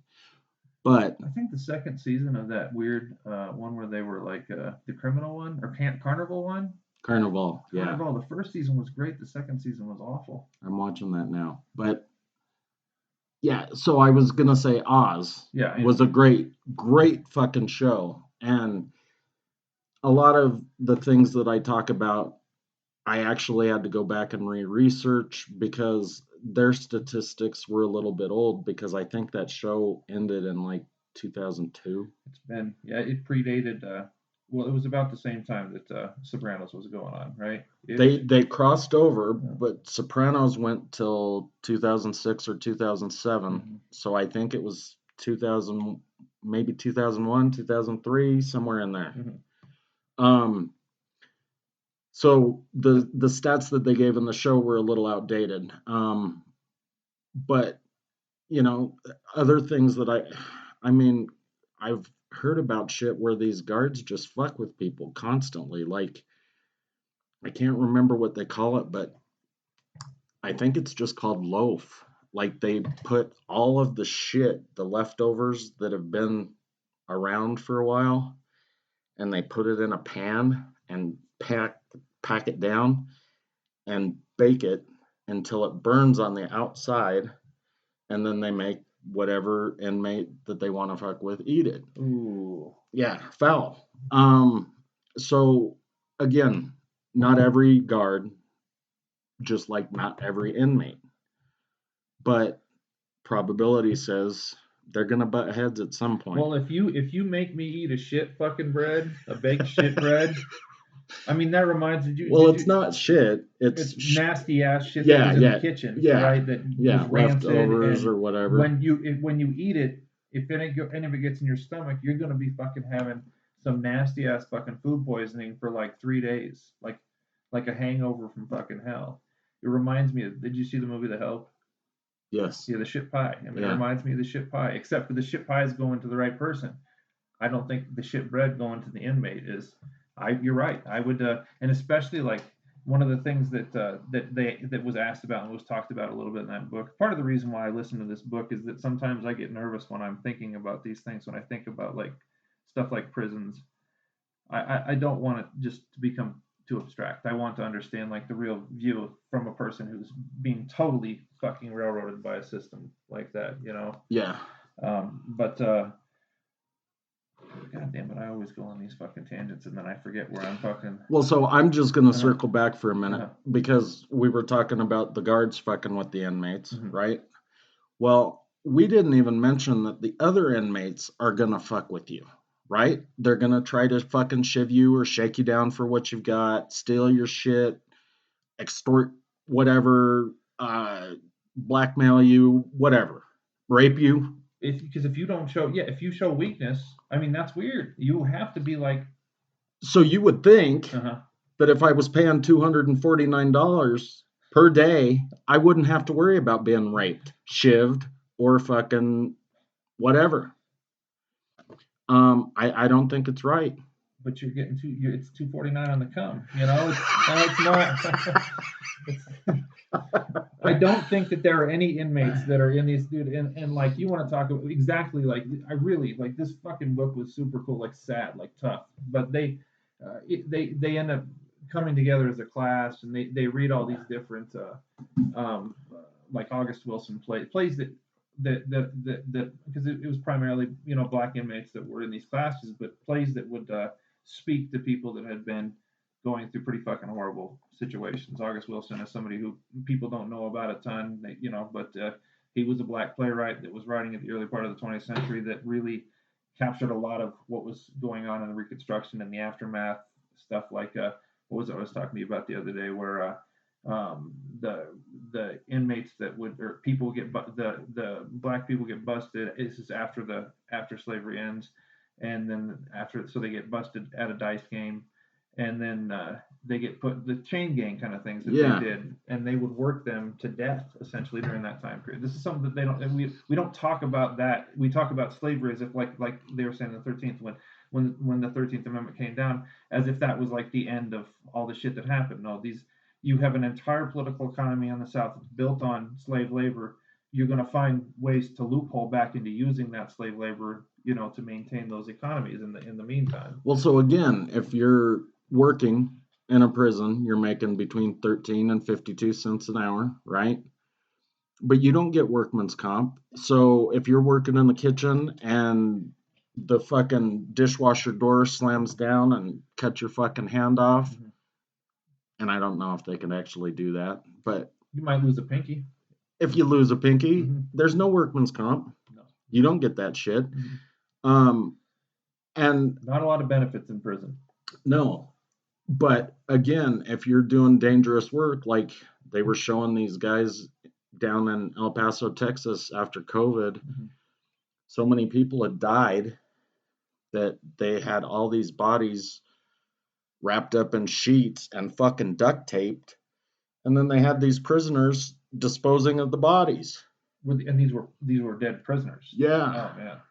But I think the second season of that weird one where they were like the criminal one or carnival one. Carnival, yeah, Carnival. The 1st season was great. The second season was awful. I'm watching that now. But Yeah, so I was gonna say Oz Yeah, was a great, great fucking show. And a lot of the things that I talk about, I actually had to go back and research because their statistics were a little bit old because I think that show ended in like 2002. it's been it predated. Well, it was about the same time that Sopranos was going on, right? Ish. They crossed over, Yeah. but Sopranos went till 2006 or 2007. Mhm. So I think it was 2000, maybe 2001, 2003, somewhere in there. Mhm. Um, so the stats that they gave in the show were a little outdated. But you know, other things that I mean, I've heard about shit where these guards just fuck with people constantly. Like I can't remember what they call it, but I think it's just called loaf. Like they put all of the shit, the leftovers that have been around for a while, and they put it in a pan and pack it down and bake it until it burns on the outside, and then they make whatever inmate that they want to fuck with eat it. Ooh. Yeah, foul. So again, not every guard, just like not every inmate, but probability says they're gonna butt heads at some point. Well, if you make me eat a shit fucking bread, a baked shit bread, I mean that reminds you. Well, Did it's you? not shit. It's nasty ass shit that Yeah, was in the yeah, kitchen, yeah, right? That was yeah, rancid, leftovers and or whatever. when you eat it, if any of it gets in your stomach, you're gonna be fucking having some nasty ass fucking food poisoning for like 3 days, like a hangover from fucking hell. It reminds me of. Did you see the movie The Help? Yes. Yeah, the shit pie. I mean, it Yeah. reminds me of the shit pie, except for the shit pie is going to the right person. I don't think the shit bread going to the inmate is. You're right. I would, and especially like one of the things that was asked about and was talked about a little bit in that book. Part of the reason why I listen to this book is that sometimes I get nervous when I'm thinking about these things. When I think about like stuff like prisons, I don't want it just to become too abstract. I want to understand like the real view from a person who's being totally fucking railroaded by a system like that, you know. Yeah. But God damn it, I always go on these fucking tangents and then I forget where I'm fucking. Well, so I'm just gonna Uh-huh. circle back for a minute Uh-huh. because we were talking about the guards fucking with the inmates, Mhm. right? Well, we didn't even mention that the other inmates are gonna fuck with you, right? They're gonna try to fucking shiv you or shake you down for what you've got, steal your shit, extort whatever, blackmail you, whatever, rape you. Because if you don't show, yeah, if you show weakness, I mean that's weird. You have to be like, So you would think uh-huh. that if I was paying $249 per day, I wouldn't have to worry about being raped, shivved, or fucking whatever. I don't think it's right. But you're getting it's 249 on the come. You know, it's not. I don't think that there are any inmates that are in these dude and like you want to talk about exactly like I really like this fucking book was super cool, like sad, like tough, but they end up coming together as a class and they read all these different like August Wilson plays that because it was primarily black inmates that were in these classes, but plays that would speak to people that had been going through pretty fucking horrible situations. August Wilson is somebody who people don't know about a ton, but he was a black playwright that was writing at the early part of the 20th century that really captured a lot of what was going on in the Reconstruction and the aftermath stuff. Like what was it I was talking to you about the other day, where the inmates that would or people get the black people get busted. This is after slavery ends, and then after so they get busted at a dice game, and then they get put the chain gang kind of things that Yeah. they did, and they would work them to death essentially during that time period. This is something that they don't we don't talk about that. We talk about slavery as if like they were saying in the 13th when the 13th Amendment came down, as if that was like the end of all the shit that happened. No, these you have an entire political economy on the South that's built on slave labor. You're going to find ways to loophole back into using that slave labor, to maintain those economies in the meantime. Well, so again, if you're working in a prison, you're making between 13 and 52 cents an hour, right? But you don't get workman's comp. So if you're working in the kitchen and the fucking dishwasher door slams down and cut your fucking hand off, Mhm. and I don't know if they can actually do that, but You might lose a pinky. if you lose a pinky, Mhm. there's no workman's comp. No. You don't get that shit. Mhm. And Not a lot of benefits in prison. no, but again, if you're doing dangerous work, like they were showing these guys down in El Paso, Texas after COVID, Mhm. so many people had died that they had all these bodies wrapped up in sheets and fucking duct taped. And then they had these prisoners disposing of the bodies. And these were dead prisoners. Yeah. Oh man.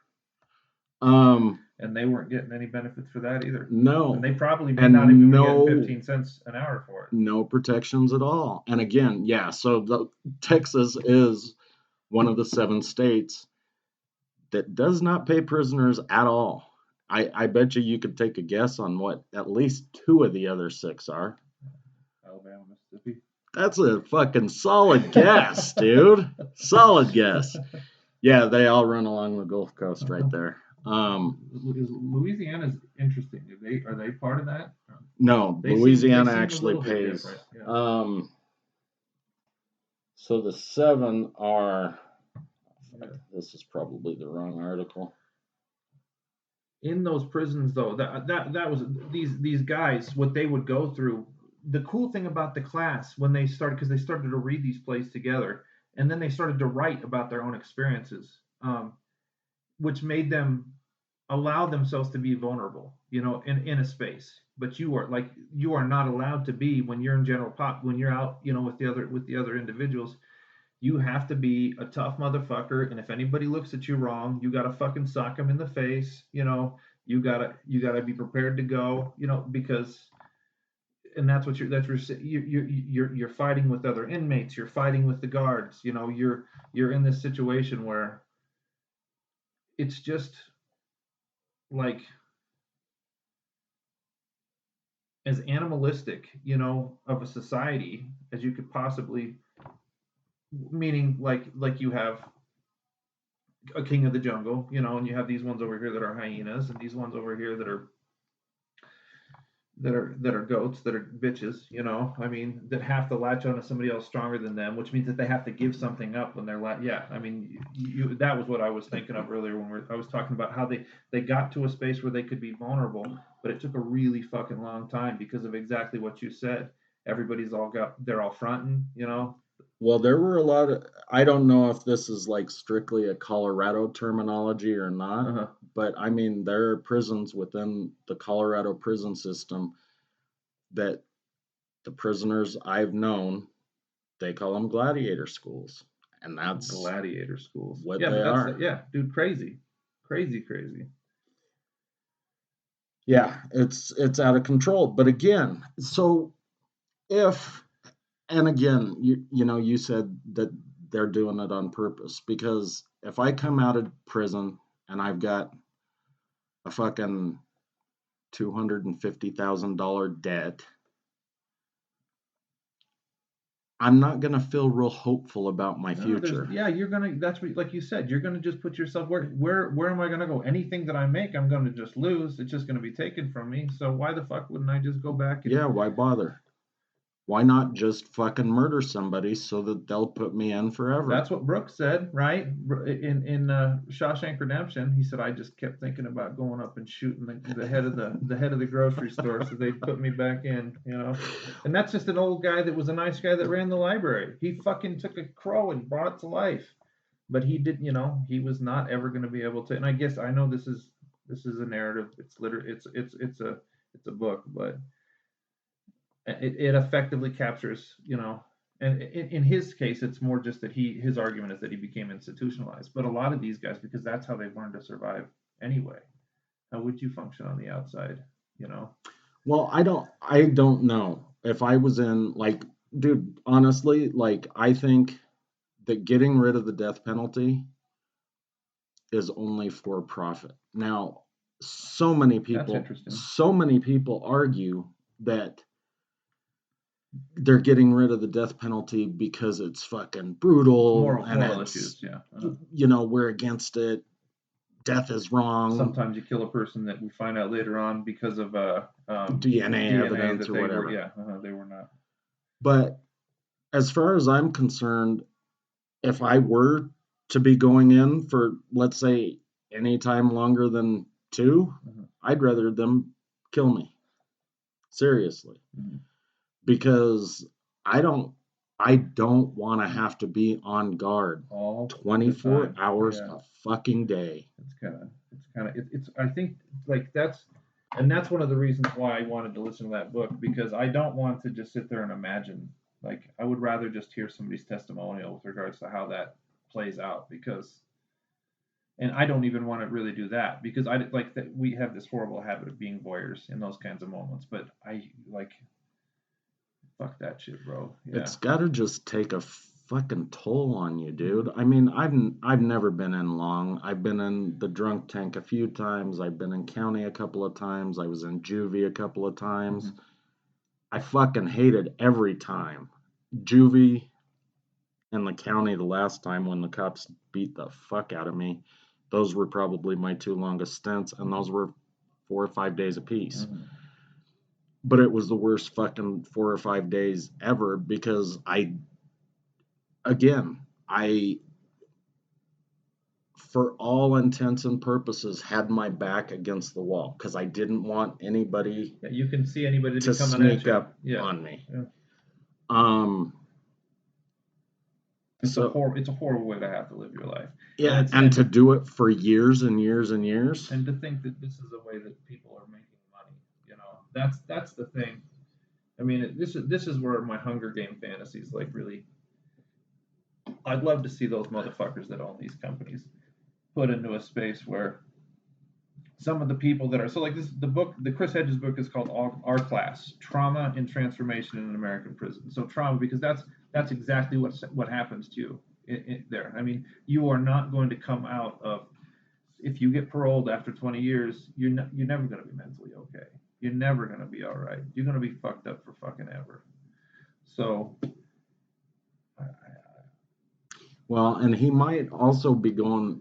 Um, And they weren't getting any benefits for that either. no. And they probably may And not even be no, getting 15 cents an hour for it. no protections at all. And again, yeah, so Texas is one of the 7 states that does not pay prisoners at all. I bet you could take a guess on what at least 2 of the other 6 are. Alabama, Mississippi. That's a fucking solid guess, dude. Solid guess. Yeah, they all run along the Gulf Coast right there. Louisiana's interesting. Are they part of that? No, They Louisiana seem a actually little bit pays. different. Yeah. So the 7 are. Yeah. This is probably the wrong article. In those prisons, though, that was these guys, what they would go through. The cool thing about the class when they started, because they started to read these plays together, and then they started to write about their own experiences, which made them allow themselves to be vulnerable, in a space. But you are not allowed to be when you're in general pop, when you're out, with the other individuals. You have to be a tough motherfucker, and if anybody looks at you wrong, you gotta fucking sock them in the face. You gotta be prepared to go. Because, and you're fighting with other inmates. You're fighting with the guards. You're in this situation where it's just like as animalistic, of a society as you could possibly. Meaning, like you have a king of the jungle, and you have these ones over here that are hyenas, and these ones over here that are goats, that are bitches, I mean, that have to latch on to somebody else stronger than them, which means that they have to give something up when they're yeah, I mean, that was what I was thinking of earlier when I was talking about how they got to a space where they could be vulnerable, but it took a really fucking long time because of exactly what you said. They're all fronting. Well, there were a lot of. I don't know if this is like strictly a Colorado terminology or not, Uh-huh. but I mean, there are prisons within the Colorado prison system that the prisoners I've known, they call them gladiator schools. And that's Gladiator schools. what Yeah, they but are. yeah, dude, crazy, crazy, crazy. Yeah, it's out of control. But again, so if and again, you said that they're doing it on purpose because if I come out of prison and I've got a fucking $250,000 debt, I'm not gonna feel real hopeful about my No, future. you're gonna. That's what, like you said, you're gonna just put yourself where am I gonna go? Anything that I make, I'm gonna just lose. It's just gonna be taken from me. So why the fuck wouldn't I just go back and? Yeah, why bother? Why not just fucking murder somebody so that they'll put me in forever? That's what Brooks said, right? In Shawshank Redemption, he said, "I just kept thinking about going up and shooting the head of the grocery store, so they'd put me back in." And that's just an old guy that was a nice guy that ran the library. He fucking took a crow and brought it to life, but he did, he was not ever going to be able to. And I guess I know this is a narrative. It's literally it's a book, but it effectively captures, and in his case, it's more just that his argument is that he became institutionalized. But a lot of these guys, because that's how they've learned to survive anyway. How would you function on the outside? You know? Well, I don't know. If I was in like dude, honestly, like I think that getting rid of the death penalty is only for profit. Now, That's interesting. so many people argue that they're getting rid of the death penalty because it's fucking brutal Moral issues, yeah. We're against it. Death is wrong. Sometimes you kill a person that we find out later on because of DNA evidence that or whatever. They were not. But as far as I'm concerned, if I were to be going in for, let's say, any time longer than 2, I'd rather them kill me. Seriously. Because I don't want to have to be on guard all 24 hours a fucking day. It's I think like that's one of the reasons why I wanted to listen to that book, because I don't want to just sit there and imagine. Like, I would rather just hear somebody's testimonial with regards to how that plays out, and I don't even want to really do that, because I like that we have this horrible habit of being voyeurs in those kinds of moments, but I like fuck that shit, bro. Yeah. It's got to just take a fucking toll on you, dude. I mean, I've never been in long. I've been in the drunk tank a few times. I've been in county a couple of times. I was in juvie a couple of times. I fucking hated every time. Juvie and the county the last time when the cops beat the fuck out of me. Those were probably my 2 longest stints, and those were 4 or 5 days apiece. But it was the worst fucking 4 or 5 days ever, because I, for all intents and purposes, had my back against the wall, because I didn't want anybody you can see anybody to sneak up on me. It's a horrible way to have to live your life. Yeah, and to do it for years and years and years. And to think that this is a way that people are making money, that's the thing. I mean, this is where my Hunger Game fantasies really. I'd love to see those motherfuckers that own these companies put into a space where some of the people that are the Chris Hedges book is called Our Class: Trauma and Transformation in an American Prison. So trauma, because that's exactly what happens to you there. I mean, you are not going to come out of, if you get paroled after 20 years, you're never going to be mentally okay. You're never going to be all right. You're going to be fucked up for fucking ever. So, well, and he might also be going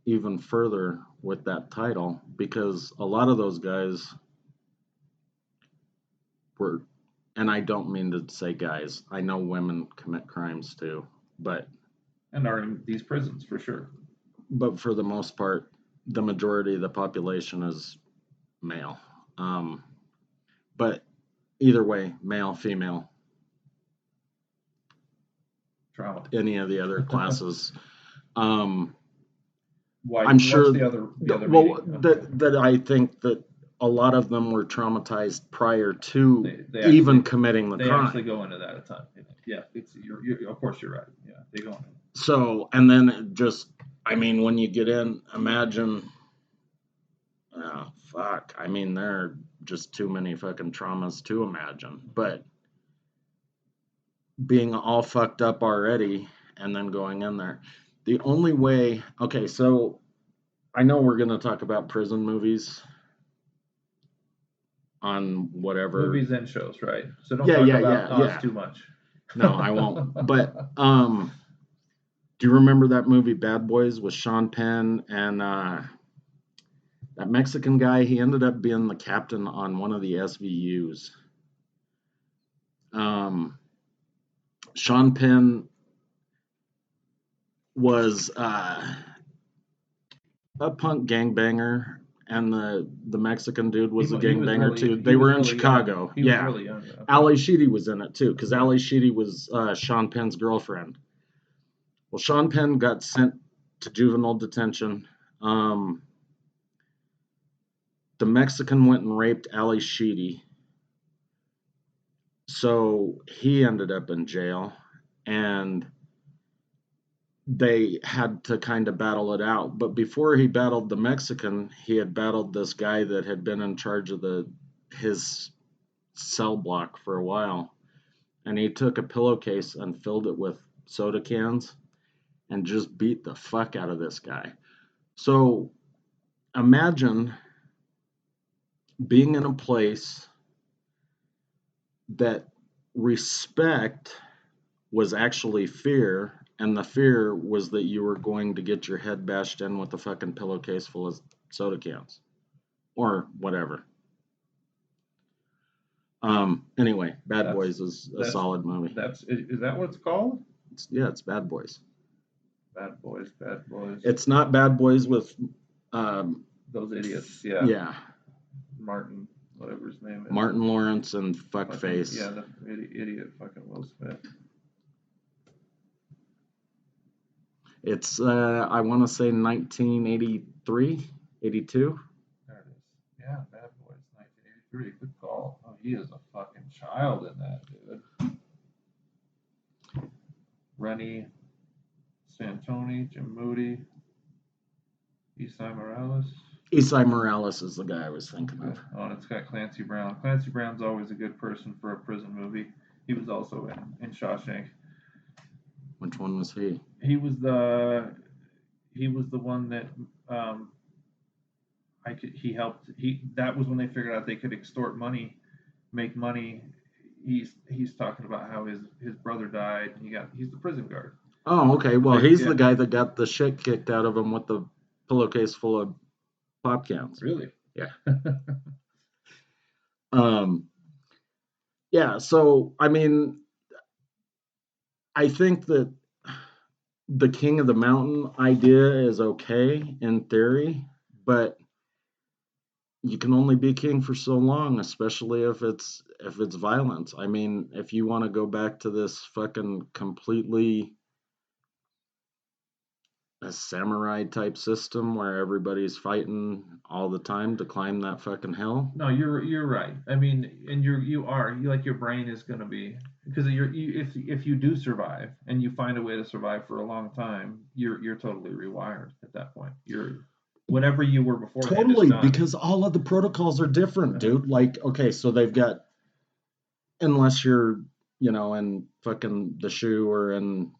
even further with that title, because a lot of those guys were, and I don't mean to say guys, I know women commit crimes too, and are in these prisons for sure. But for the most part, the majority of the population is male. But either way, male, female, trauma, any of the other classes. I'm sure the other that I think that a lot of them were traumatized prior to even committing the crime. They actually go into that at a time. Yeah, you're of course you're right. Yeah, they go into. So, and then it just, I mean, when you get in, imagine, fuck. I mean, there are just too many fucking traumas to imagine. But being all fucked up already and then going in there. The only way, okay, so I know we're going to talk about prison movies on whatever. Movies and shows, right? So don't talk about Oz too much. No, I won't. But do you remember that movie Bad Boys with Sean Penn and that Mexican guy? He ended up being the captain on one of the SVUs. Sean Penn was a punk gangbanger, and the Mexican dude was a gangbanger too. They were in Chicago. Yeah. Really young, okay. Ali Sheedy was in it too, because Ali Sheedy was Sean Penn's girlfriend. Well, Sean Penn got sent to juvenile detention. The Mexican went and raped Ali Sheedy. So he ended up in jail, and they had to kind of battle it out. But before he battled the Mexican, he had battled this guy that had been in charge of his cell block for a while. And he took a pillowcase and filled it with soda cans and just beat the fuck out of this guy. So imagine being in a place that respect was actually fear, and the fear was that you were going to get your head bashed in with a fucking pillowcase full of soda cans or whatever. Anyway, Bad Boys is a solid movie. Is that what it's called? It's Bad Boys. Bad Boys. It's not Bad Boys with those idiots. Yeah. Yeah. Martin, whatever his name is. Martin Lawrence and Fuckface. Yeah, the idiot fucking Will Smith. It's I want to say 1983, 82. There it is. Yeah, Bad Boys, 1983. Good call. Oh, he is a fucking child in that, dude. Rennie Santoni, Jim Moody, Esai Morales. Esai Morales is the guy I was thinking of. Oh, and it's got Clancy Brown. Clancy Brown's always a good person for a prison movie. He was also in Shawshank. Which one was he? He was the one that that was when they figured out they could extort money, make money. He's talking about how his brother died and he's the prison guard. Oh, okay. Well, he's the guy that got the shit kicked out of him with the pillowcase full of pop cans. Really? Yeah. Yeah, so I mean, I think that the King of the Mountain idea is okay in theory, but you can only be king for so long, especially if it's violence. I mean, if you want to go back to this fucking completely a samurai type system where everybody's fighting all the time to climb that fucking hill. No, you're right. I mean, and you like your brain is going to be, because if you do survive and you find a way to survive for a long time, you're totally rewired at that point. You're whatever you were before. Totally, because all of the protocols are different, dude. Like, okay, so they've got, unless you're, in fucking the shoe or in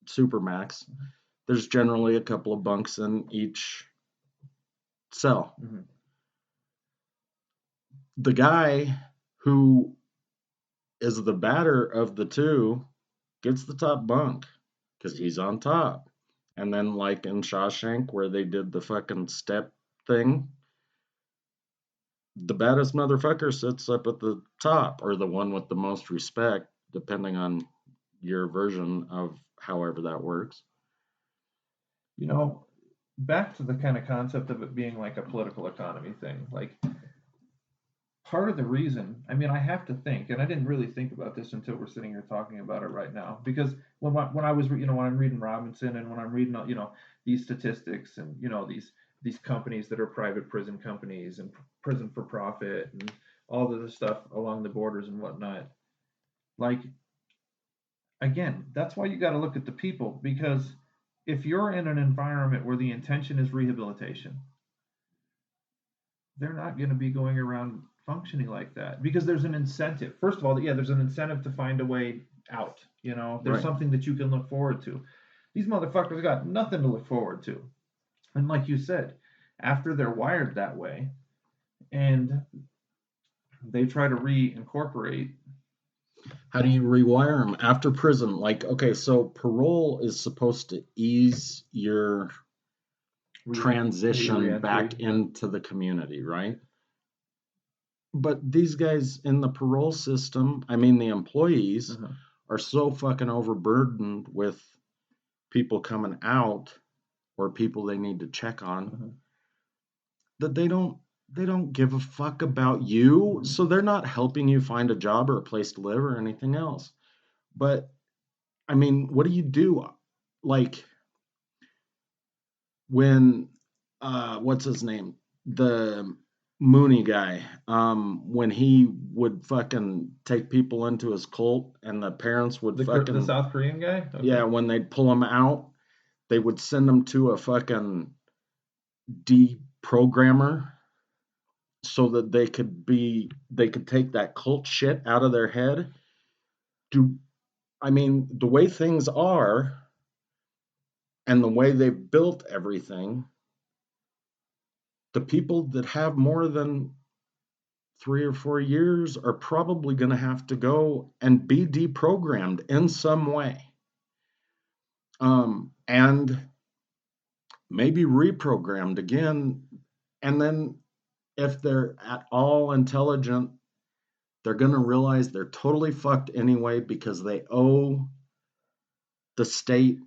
Supermax, there's generally a couple of bunks in each cell. Mm-hmm. The guy who is the batter of the two gets the top bunk because he's on top. And then, like in Shawshank, where they did the fucking step thing, the baddest motherfucker sits up at the top, or the one with the most respect, depending on your version of however that works. Back to the kind of concept of it being like a political economy thing. Like, part of the reason, I mean, I have to think, and I didn't really think about this until we're sitting here talking about it right now, because when I was, when I'm reading Robinson and when I'm reading, these statistics and, these companies that are private prison companies and prison for profit and all of this stuff along the borders and whatnot, like, again, that's why you got to look at the people, because if you're in an environment where the intention is rehabilitation, they're not going to be going around functioning like that, because there's an incentive. First of all, there's an incentive to find a way out. There's something that you can look forward to. These motherfuckers got nothing to look forward to. And like you said, after they're wired that way and they try to reincorporate. How do you rewire them after prison? Like, okay, so parole is supposed to ease your transition back into the community, right? But these guys in the parole system, I mean, the employees are so fucking overburdened with people coming out or people they need to check on that they don't give a fuck about you. So they're not helping you find a job or a place to live or anything else. But I mean, what do you do? Like when what's his name? The Mooney guy, when he would fucking take people into his cult and the parents would the South Korean guy? Okay. Yeah, when they'd pull him out, they would send him to a fucking deprogrammer so that they could take that cult shit out of their head. I mean, the way things are and the way they've built everything, the people that have more than 3 or 4 years are probably going to have to go and be deprogrammed in some way. And maybe reprogrammed again. And then if they're at all intelligent, they're going to realize they're totally fucked anyway because they owe the state.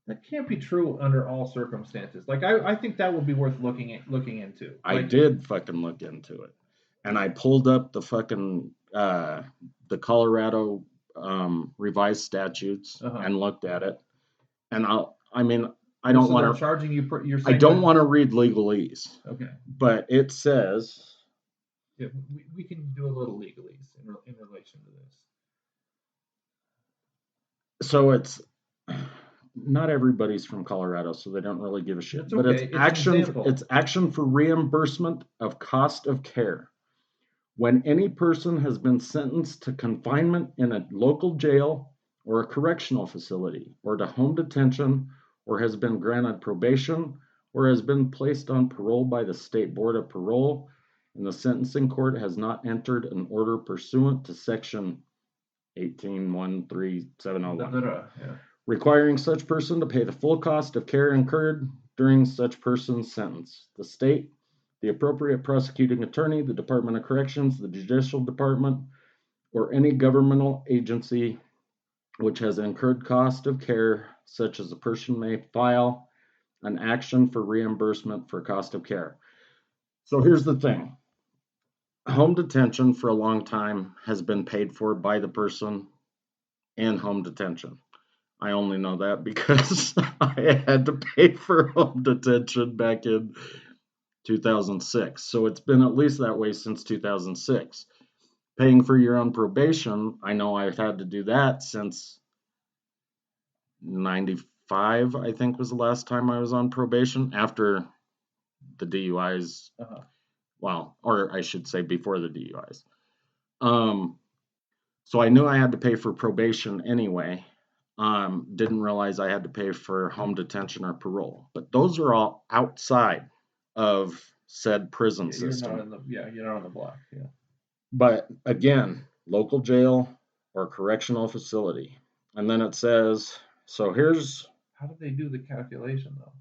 That can't be true under all circumstances. Like I think that would be worth looking into. I Like, did fucking look into it. And I pulled up the fucking the Colorado revised statutes and looked at it. And I don't want to charging you. You're I saying don't want to read legalese. Okay. But it says. Yeah, we can do a little legalese in relation to this. So it's not everybody's from Colorado, so they don't really give a shit. It's but okay. It's action for reimbursement of cost of care. When any person has been sentenced to confinement in a local jail or a correctional facility, or to home detention, or has been granted probation, or has been placed on parole by the State Board of Parole, and the sentencing court has not entered an order pursuant to Section 18.13701, requiring such person to pay the full cost of care incurred during such person's sentence. The state, the appropriate prosecuting attorney, the Department of Corrections, the Judicial Department, or any governmental agency which has incurred cost of care, such as a person may file an action for reimbursement for cost of care. So here's the thing. Home detention for a long time has been paid for by the person in home detention. I only know that because I had to pay for home detention back in 2006. So it's been at least that way since 2006. Paying for your own probation, I know I've had to do that since 95, I think was the last time I was on probation after the DUIs. Well, or I should say before the DUIs. So I knew I had to pay for probation anyway. Didn't realize I had to pay for home detention or parole. But those are all outside of said prison system. You're not on the block. Yeah. But again, local jail or correctional facility. And then it says, so here's... How do they do the calculation, though?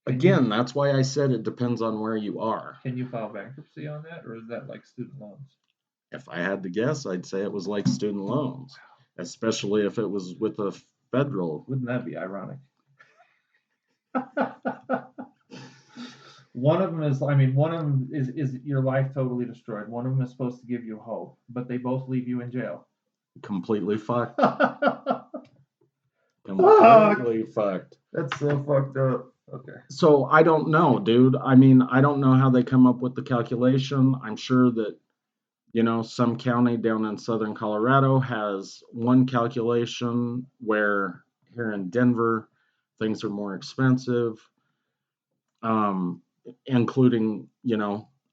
Again, that's why I said it depends on where you are. Can you file bankruptcy on that, or is that like student loans? If I had to guess, I'd say it was like student loans, especially if it was with a federal. Wouldn't that be ironic? One of them is your life totally destroyed. One of them is supposed to give you hope, but they both leave you in jail. Completely fucked. Completely fucked. That's so fucked up. Okay. So I don't know, dude. I mean, I don't know how they come up with the calculation. I'm sure that, some county down in southern Colorado has one calculation where here in Denver, things are more expensive, including,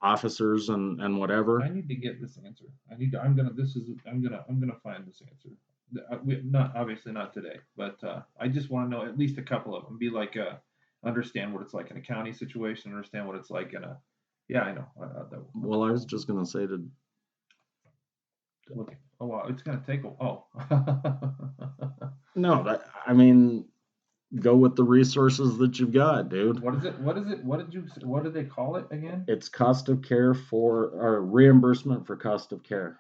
officers and whatever. I need to get this answer. I'm gonna find this answer. Obviously not today, but I just want to know at least a couple of them. Be like, understand what it's like in a county situation, understand what it's like in a, yeah, I know. Well, I was just going to say to... Oh, wow, it's going to take No, go with the resources that you've got, dude. What is it? What did they call it again? It's cost of care or reimbursement for cost of care.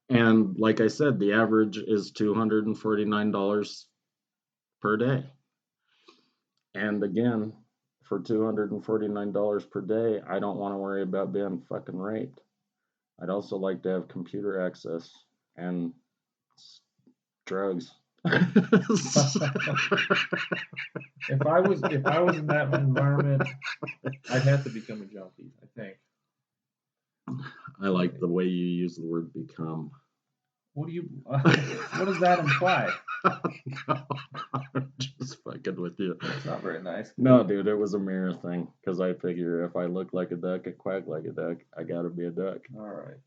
And like I said, the average is $249 per day. And again, for $249 per day, I don't want to worry about being fucking raped. I'd also like to have computer access and drugs. If I was in that environment, I'd have to become a junkie, I think. I like the way you use the word become. What does that imply? No, I'm just fucking with you. It's not very nice. No, dude, it was a mirror thing. Because I figure if I look like a duck, I quack like a duck, I gotta be a duck. All right.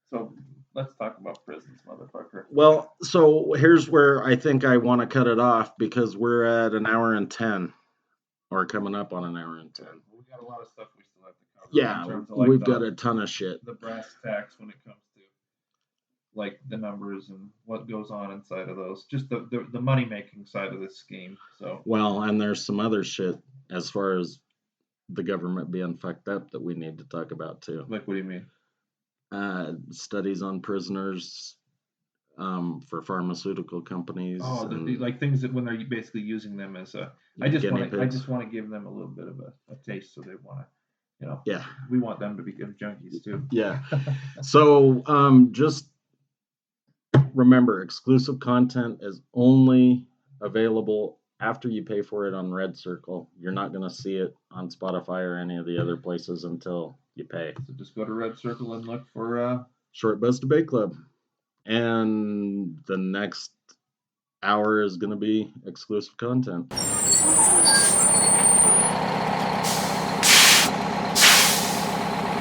So let's talk about prisons, motherfucker. Well, so here's where I think I want to cut it off because we're at 1 hour and 10. or coming up on an hour and 10. We got a lot of stuff we still have to cover. Yeah, in terms of we've got a ton of shit. The brass tacks when it comes to like the numbers and what goes on inside of those. Just the money making side of this scheme. So well, and there's some other shit as far as the government being fucked up that we need to talk about too. Like, what do you mean? Studies on prisoners for pharmaceutical companies. Oh, like things that when they're basically using them as a. I just want to give them a little bit of a taste, so they want to. Yeah. We want them to be good junkies too. Yeah. So just remember, exclusive content is only available after you pay for it on Red Circle. You're not going to see it on Spotify or any of the other places until you pay. So just go to Red Circle and look for Short Bus Debate Club. And the next hour is going to be exclusive content.